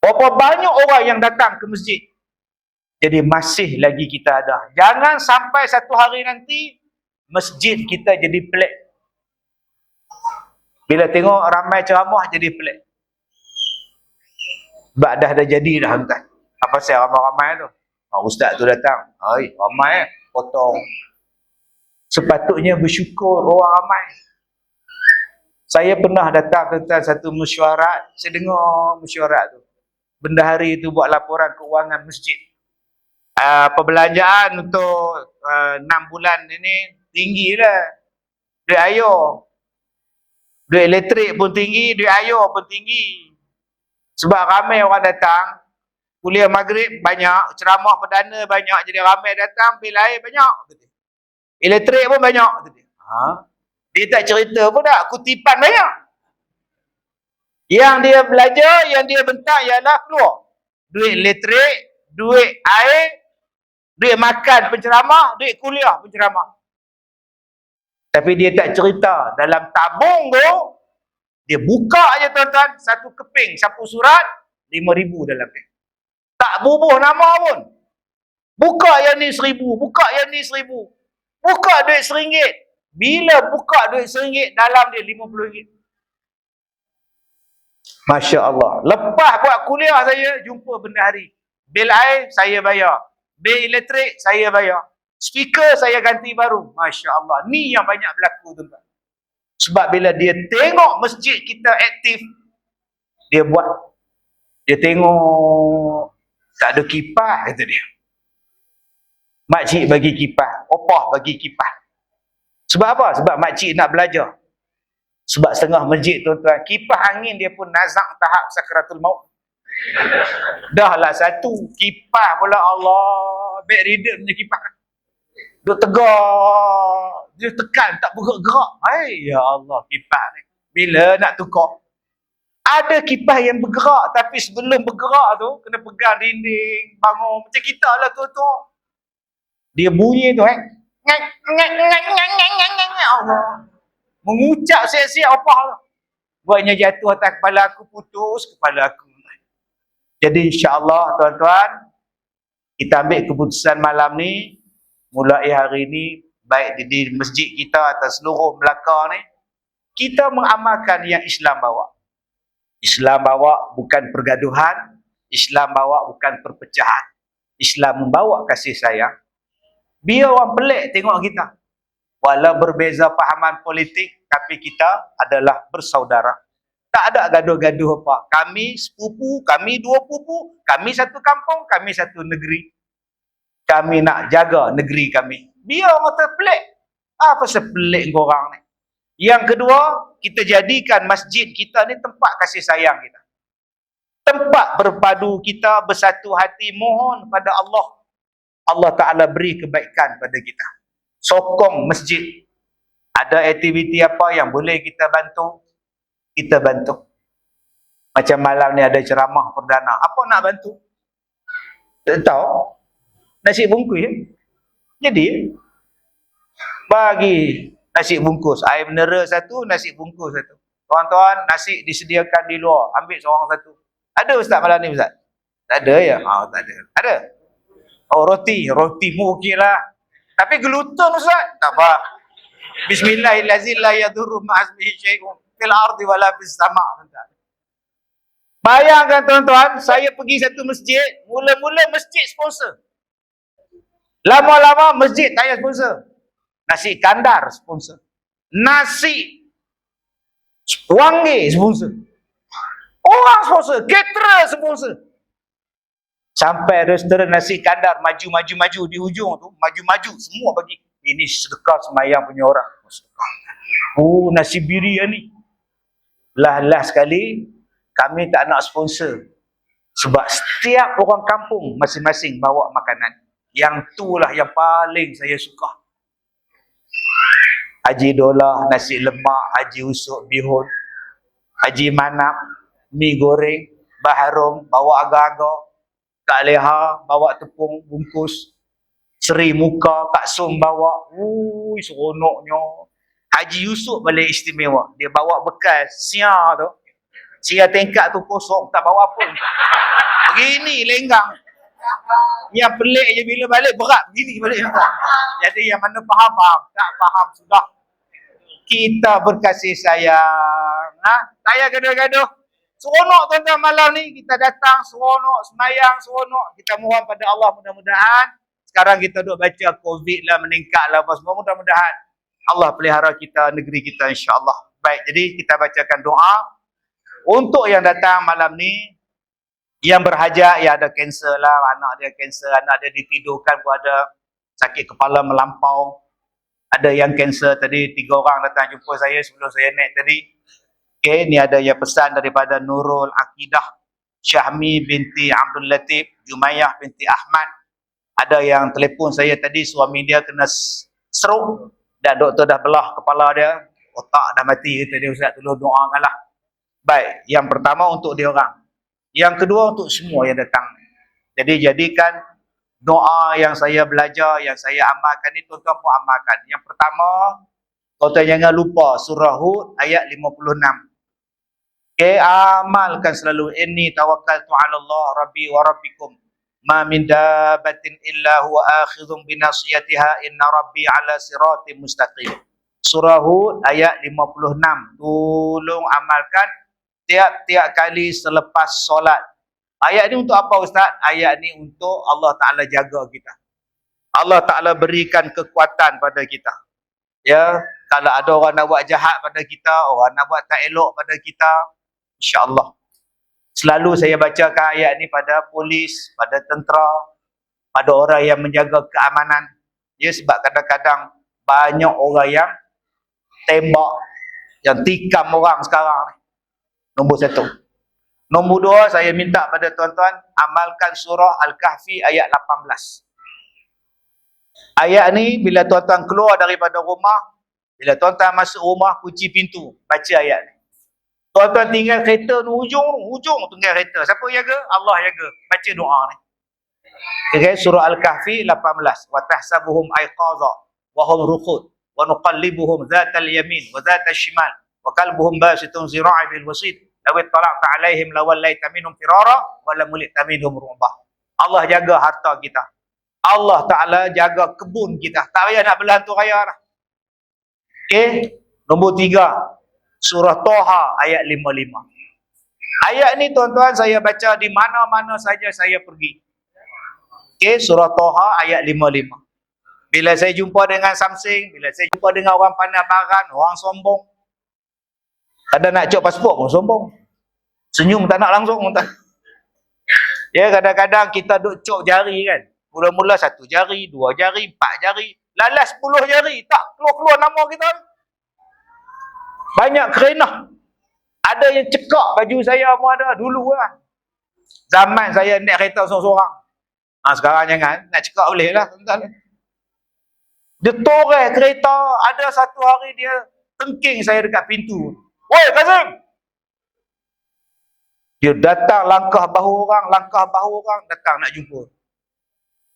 Berapa banyak orang yang datang ke masjid. Jadi masih lagi kita ada. Jangan sampai satu hari nanti masjid kita jadi pelik. Bila tengok ramai ceramah jadi pelik. Sebab dah jadi dah tuan. Apa saya ramai-ramai tu? Ustaz tu datang. Ramai potong. Sepatutnya bersyukur orang ramai. Saya pernah datang tentang satu mesyuarat. Saya dengar mesyuarat tu. Bendahari tu buat laporan keuangan masjid. Perbelanjaan untuk 6 bulan ini tinggi lah. Duit air. Duit elektrik pun tinggi, duit air pun tinggi. Sebab ramai orang datang. Kuliah maghrib banyak, ceramah perdana banyak. Jadi ramai datang, bil air banyak. Elektrik pun banyak. Dia tak cerita pun tak, kutipan banyak. Yang dia belajar, yang dia bentang ialah keluar. Duit elektrik, duit air, duit makan penceramah, duit kuliah penceramah. Tapi dia tak cerita. Dalam tabung tu, dia buka aja tuan-tuan, satu keping, sapu surat, 5,000 dalam dia. Tak bubuh nama pun. Buka yang ni 1,000, buka yang ni 1,000. Buka duit RM1. Bila buka duit RM1, dalam dia RM50. Masya Allah. Lepas buat kuliah saya, jumpa bendahari. Bil air, saya bayar. Bil elektrik, saya bayar. Speaker, saya ganti baru. Masya Allah. Ni yang banyak berlaku tuan-tuan. Sebab bila dia tengok masjid kita aktif, dia buat. Dia tengok tak ada kipas, kata dia. Makcik bagi kipas. Opah bagi kipas. Sebab apa? Sebab makcik nak belajar. Sebab setengah masjid tuan-tuan, kipas angin dia pun nazak tahap sakratul maut. Dah lah satu. Kipas pula Allah. Bedridden punya kipas. Duk tegak. Dia tekan tak bergerak-gerak. Ya Allah kipas ni. Bila nak tukar? Ada kipas yang bergerak. Tapi sebelum bergerak tu, kena pegang dinding, bangun. Macam kita lah tu. Dia bunyi tu Allah. Mengucap siap-siap apa. Buatnya jatuh atas kepala aku, putus kepala aku. Jadi insya-Allah tuan-tuan, kita ambil keputusan malam ni, mulai hari ni, baik di masjid kita atau seluruh Melaka ni, kita mengamalkan yang Islam bawa. Islam bawa bukan pergaduhan, Islam bawa bukan perpecahan. Islam membawa kasih sayang. Biar orang pelik tengok kita. Walau berbeza pahaman politik, tapi kita adalah bersaudara. Tak ada gaduh-gaduh apa. Kami sepupu, kami 2 pupu, kami satu kampung, kami satu negeri. Kami nak jaga negeri kami. Biar orang terpelik. Apa sepelik korang ni? Yang kedua, kita jadikan masjid kita ni tempat kasih sayang kita. Tempat berpadu kita, bersatu hati, mohon pada Allah. Allah Ta'ala beri kebaikan pada kita. Sokong masjid. Ada aktiviti apa yang boleh kita bantu, kita bantu. Macam malam ni ada ceramah perdana. Apa nak bantu? Tak tahu. Nasi bungkus ya? Jadi, bagi nasi bungkus. Air mineral 1, nasi bungkus 1. Tuan-tuan, nasi disediakan di luar. Ambil seorang satu. Ada Ustaz malam ni Ustaz? Tak ada ya? Tak ada. Ada? Oh, roti. Rotimu okey lah. Tapi gluten Ustaz? Tak apa. Bismillahirrahmanirrahim la yadurru ma'asmihi syai'un fil ardi wala fis sama'. Bayangkan tuan-tuan, saya pergi satu masjid, mula-mula masjid sponsor. Lama-lama masjid tak payah sponsor. Nasi kandar sponsor. Nasi wangi sponsor. Orang sponsor, caterer sponsor. Sampai restoran nasi kandar maju di hujung tu, maju semua bagi. Ini sedekah semayang punya orang. Oh, nasi biryani. Lah sekali kami tak nak sponsor. Sebab setiap orang kampung masing-masing bawa makanan. Yang itulah yang paling saya suka. Haji Dolah, nasi lemak, Haji Usuk, bihun. Haji Manap, mi goreng, Baharom, bawa agar-agar. Kak Leha, bawa tepung bungkus. Seri Muka, Kak Som bawa. Seronoknya. Haji Yusuf balik istimewa. Dia bawa bekal siar tu. Siar tingkat tu kosong, tak bawa apa. Begini lenggang. Yang pelik je bila balik berat begini balik. Jadi yang mana faham, tak faham sudah. Kita berkasih sayang. Tak payah gaduh-gaduh. Seronok tuan-tuan malam ni. Kita datang seronok, semayang seronok. Kita mohon pada Allah mudah-mudahan. Sekarang kita duk baca COVID lah, meningkat lah apa semua. Mudah-mudahan Allah pelihara kita, negeri kita insya-Allah. Baik, jadi kita bacakan doa. Untuk yang datang malam ni, yang berhajat, yang ada kanser lah, anak dia kanser, anak dia ditidurkan pun ada, sakit kepala melampau. Ada yang kanser tadi, 3 orang datang jumpa saya sebelum saya naik tadi. Okay, ni ada yang pesan daripada Nurul Akidah, Syahmi binti Abdul Latif, Jumayyah binti Ahmad. Ada yang telefon saya tadi, suami dia kena stroke dan doktor dah belah kepala dia, otak dah mati, kata dia, Ustaz tolong doakanlah. Baik, yang pertama untuk dia orang. Yang kedua untuk semua yang datang. Jadi jadikan doa yang saya belajar, yang saya amalkan ni tuan-tuan pun amalkan. Yang pertama, tuan-tuan jangan lupa surah Hud ayat 56. Okay, amalkan selalu. Inni tawakkaltu 'ala Allah rabbi wa rabbikum. Ma min dabbatin illa huwa akhidhun binasiyatiha inna rabbi 'ala siratim mustaqim. Surah Hud ayat 56. Tolong amalkan tiap-tiap kali selepas solat. Ayat ni untuk apa Ustaz? Ayat ni untuk Allah Ta'ala jaga kita. Allah Ta'ala berikan kekuatan pada kita. Ya, kalau ada orang nak buat jahat pada kita, orang nak buat tak elok pada kita, insya-Allah. Selalu saya bacakan ayat ni pada polis, pada tentera, pada orang yang menjaga keamanan. Ya, sebab kadang-kadang banyak orang yang tembak, yang tikam orang sekarang ni. Nombor 1. Nombor 2, saya minta pada tuan-tuan amalkan surah Al-Kahfi ayat 18. Ayat ni bila tuan-tuan keluar daripada rumah, bila tuan-tuan masuk rumah, kunci pintu, baca ayat ni. Tuan-tuan tinggal kereta ni hujung tinggal kereta. Siapa jaga? Allah jaga. Baca doa ni. Okay, surah Al-Kahfi 18. Wa tahsabuhum aiqaza wa hum ruqud wa nuqallibuhum zatal yamin wa zatal shimal wa kalbuhum basitun zira'i bil wasit. Law ittala'ta 'alaihim lawallaita minhum firara wa lam mulita minhum ru'bah. Allah jaga harta kita. Allah Ta'ala jaga kebun kita. Tak payah nak belah hantu raya dah. Okay. Nombor 3. Surah Toha ayat 55. Ayat ni tuan-tuan saya baca di mana-mana saja saya pergi. Okay. Surah Toha ayat 55. Bila saya jumpa dengan Samsing, bila saya jumpa dengan orang pandai barang, orang sombong. Kadang nak cop pasport pun sombong. Senyum tak nak langsung. Tak. Ya, kadang-kadang kita duk cop jari kan. Mula-mula 1 jari, 2 jari, 4 jari. Lalas 10 jari. Tak keluar-keluar nama kita. Banyak kerenah. Ada yang cekak baju saya pun ada. Dulu lah. Zaman saya naik kereta seorang-seorang. Sekarang jangan. Nak cekak boleh lah. Dia toreh kereta. Ada satu hari dia tengking saya dekat pintu. Woi Kazim! Dia datang langkah bahu orang, datang nak jumpa.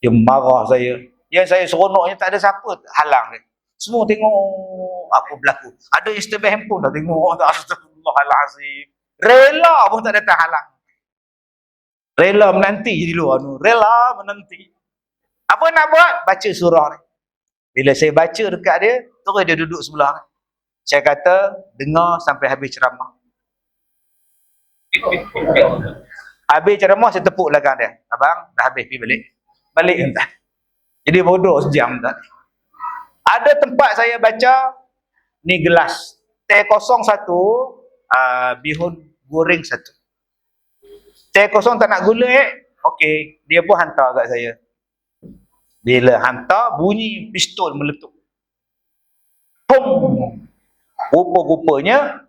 Dia marah saya. Yang saya seronoknya tak ada siapa halang dia. Semua tengok. apa berlaku. Ada yang stay handphone dah tengok, astagfirullahalazim. Rela pun tak datang halang. Rela menanti je di luar tu. Rela menanti. Apa nak buat? Baca surah ni. Bila saya baca dekat dia, terus dia duduk sebelah. Saya kata, dengar sampai habis ceramah. Habis ceramah, saya tepuk belakang dia. Abang, dah habis, pergi balik. Balik entah. Jadi bodoh sejam tak. Ada tempat saya baca, ni gelas. Teh kosong satu, bihun goreng satu. Teh kosong tak nak gula okey, dia pun hantar kat saya. Bila hantar, bunyi pistol meletup. Pum! Rupa-rupanya,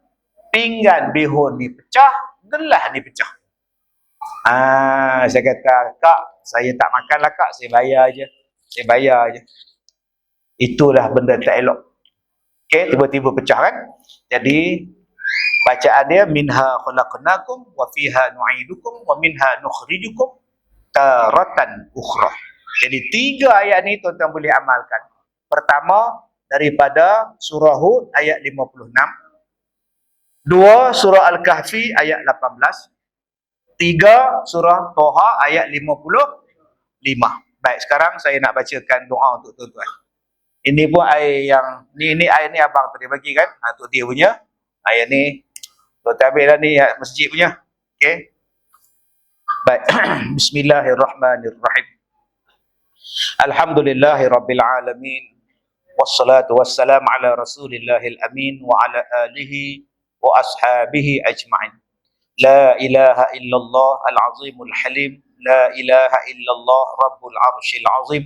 pinggan bihun ni pecah, gelas ni pecah. Saya kata, kak, saya tak makan lah kak, saya bayar je. Saya bayar je. Itulah benda tak elok. Okey, tiba-tiba pecah kan? Jadi, bacaan dia, minha khalaqnakum, wa fiha nu'idukum, wa minha nukhrijukum, taratan ukhra. Jadi 3 ayat ni tuan-tuan boleh amalkan. Pertama, daripada surah Hud ayat 56. 2, surah Al-Kahfi ayat 18. 3, surah Toha ayat 55. Baik, sekarang saya nak bacakan doa untuk tuan-tuan. Ini pun air yang, ni air ni abang tadi bagi kan? Untuk dia punya. Air ni, tuan-tuan ambil lah ni masjid punya. Okay. Baik. Bismillahirrahmanirrahim. Alhamdulillahi Rabbil Alamin. Wassalatu wassalamu ala Rasulillahil Amin wa ala alihi wa ashabihi ajma'in. La ilaha illallah al-azimul halim. La ilaha illallah rabbul arshil azim.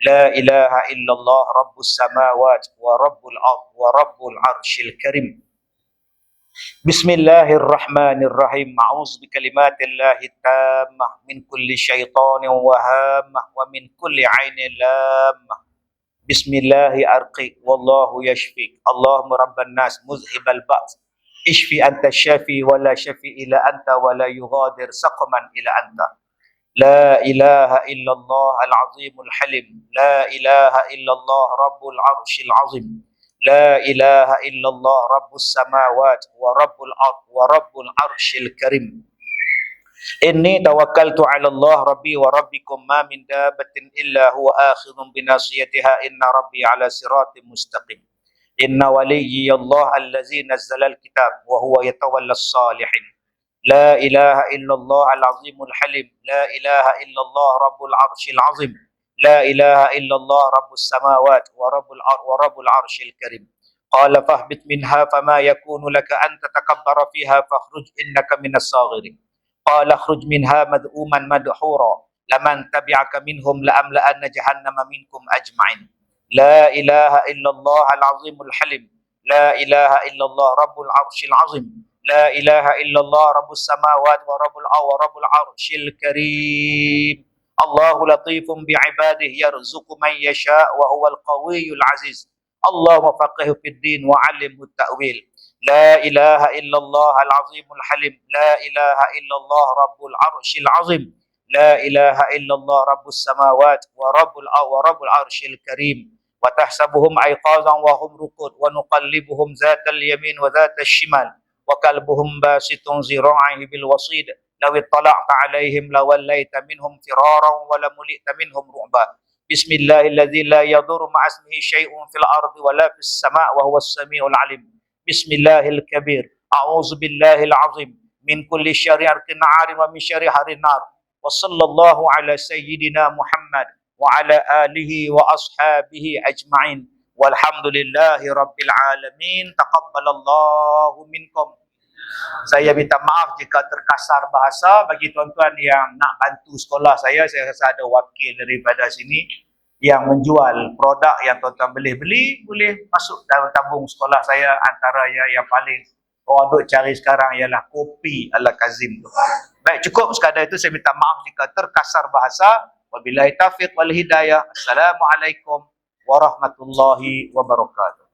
La ilaha illallah rabbus samawat wa rabbul ard wa rabbul arshil karim. Bismillahirrahmanirrahim. A'udzu bikalimatillahi tammah min kulli syaitanin wahamah wa min kulli 'ainin lammah. Bismillahi arqiq wallahu yashfik. Allahumma rabban nas muzhibal ba's. Ishfi anta syafi wa la syafi ila anta wa la yughadir saqman ila anta. La ilaha illallah al-azimul halim. La ilaha illallah rabbul arshil azim. La ilaha illallah rabbus samawat wa rabbul ard wa rabbul arshil karim. Inni tawakkaltu ala Allah rabbi wa rabbikum ma min dabbatin illa huwa akhidhun binasiyatiha inna rabbi ala siratim mustaqim. Inna waliyyi Allah allazi nazzala al-kitab wa huwa yatawalla as-salihin. La ilaha illallah al-azimul halim. La ilaha illallah rabbul arshil azim. La ilaha illallah rabbus samawat wa rabbul arshil karim. Qala fahbit minha fama yakunu laka an tatakabbara fiha fakhruj innaka minas saghirin. Qala khruj minha mad'uman madhura laman tabi'aka minhum la'amla'anna jahannama minkum ajma'in. La ilaha illallah al-azimul halim. La ilaha illallah rabbul arshil azim. La ilaha illallah rabbus samawat wa rabbul arshil karim. Allahu latifun bi'ibadihi yarzuqu man yasha' wa huwal qawiyyul aziz. Allahumma faqihhu fid din wa 'allimhu at-ta'wil. La ilaha illallah al-azimul halim. La ilaha illallah rabbul arshil azim. La ilaha illallah rabbus samawat wa rabbul arshil karim. Wa tahsabuhum ayqazan wa hum ruqud wa nuqallibuhum zatal yamin wa zatal shimal wa kalbuhum basitun zira'ihi bil wasid. Law ittala'ta 'alaihim lawallaita minhum firaran wa lamulita minhum ru'ba. Bismillahilladzi la yadurru ma'asmihi syai'un fil ardi wa la fis sama' wa huwas samiul 'alim. Bismillahil kabir. A'udzu billahil 'azim min kulli syarri arqin wa min syarri harin nar. Wa sallallahu ala sayyidina Muhammad wa ala alihi wa ashabihi ajma'in. Walhamdulillahi rabbil alamin. Taqabbalallahu minkum. Saya minta maaf jika terkasar bahasa. Bagi tuan-tuan yang nak bantu sekolah saya rasa ada wakil daripada sini yang menjual produk yang tuan-tuan boleh beli, boleh masuk dalam tabung sekolah saya. Antara yang paling orang duk cari sekarang ialah kopi ala Kazim tu. Baik, cukup sekadar itu. Saya minta maaf jika terkasar bahasa. Wabillahi taufiq wal hidayah. Assalamualaikum warahmatullahi wabarakatuh.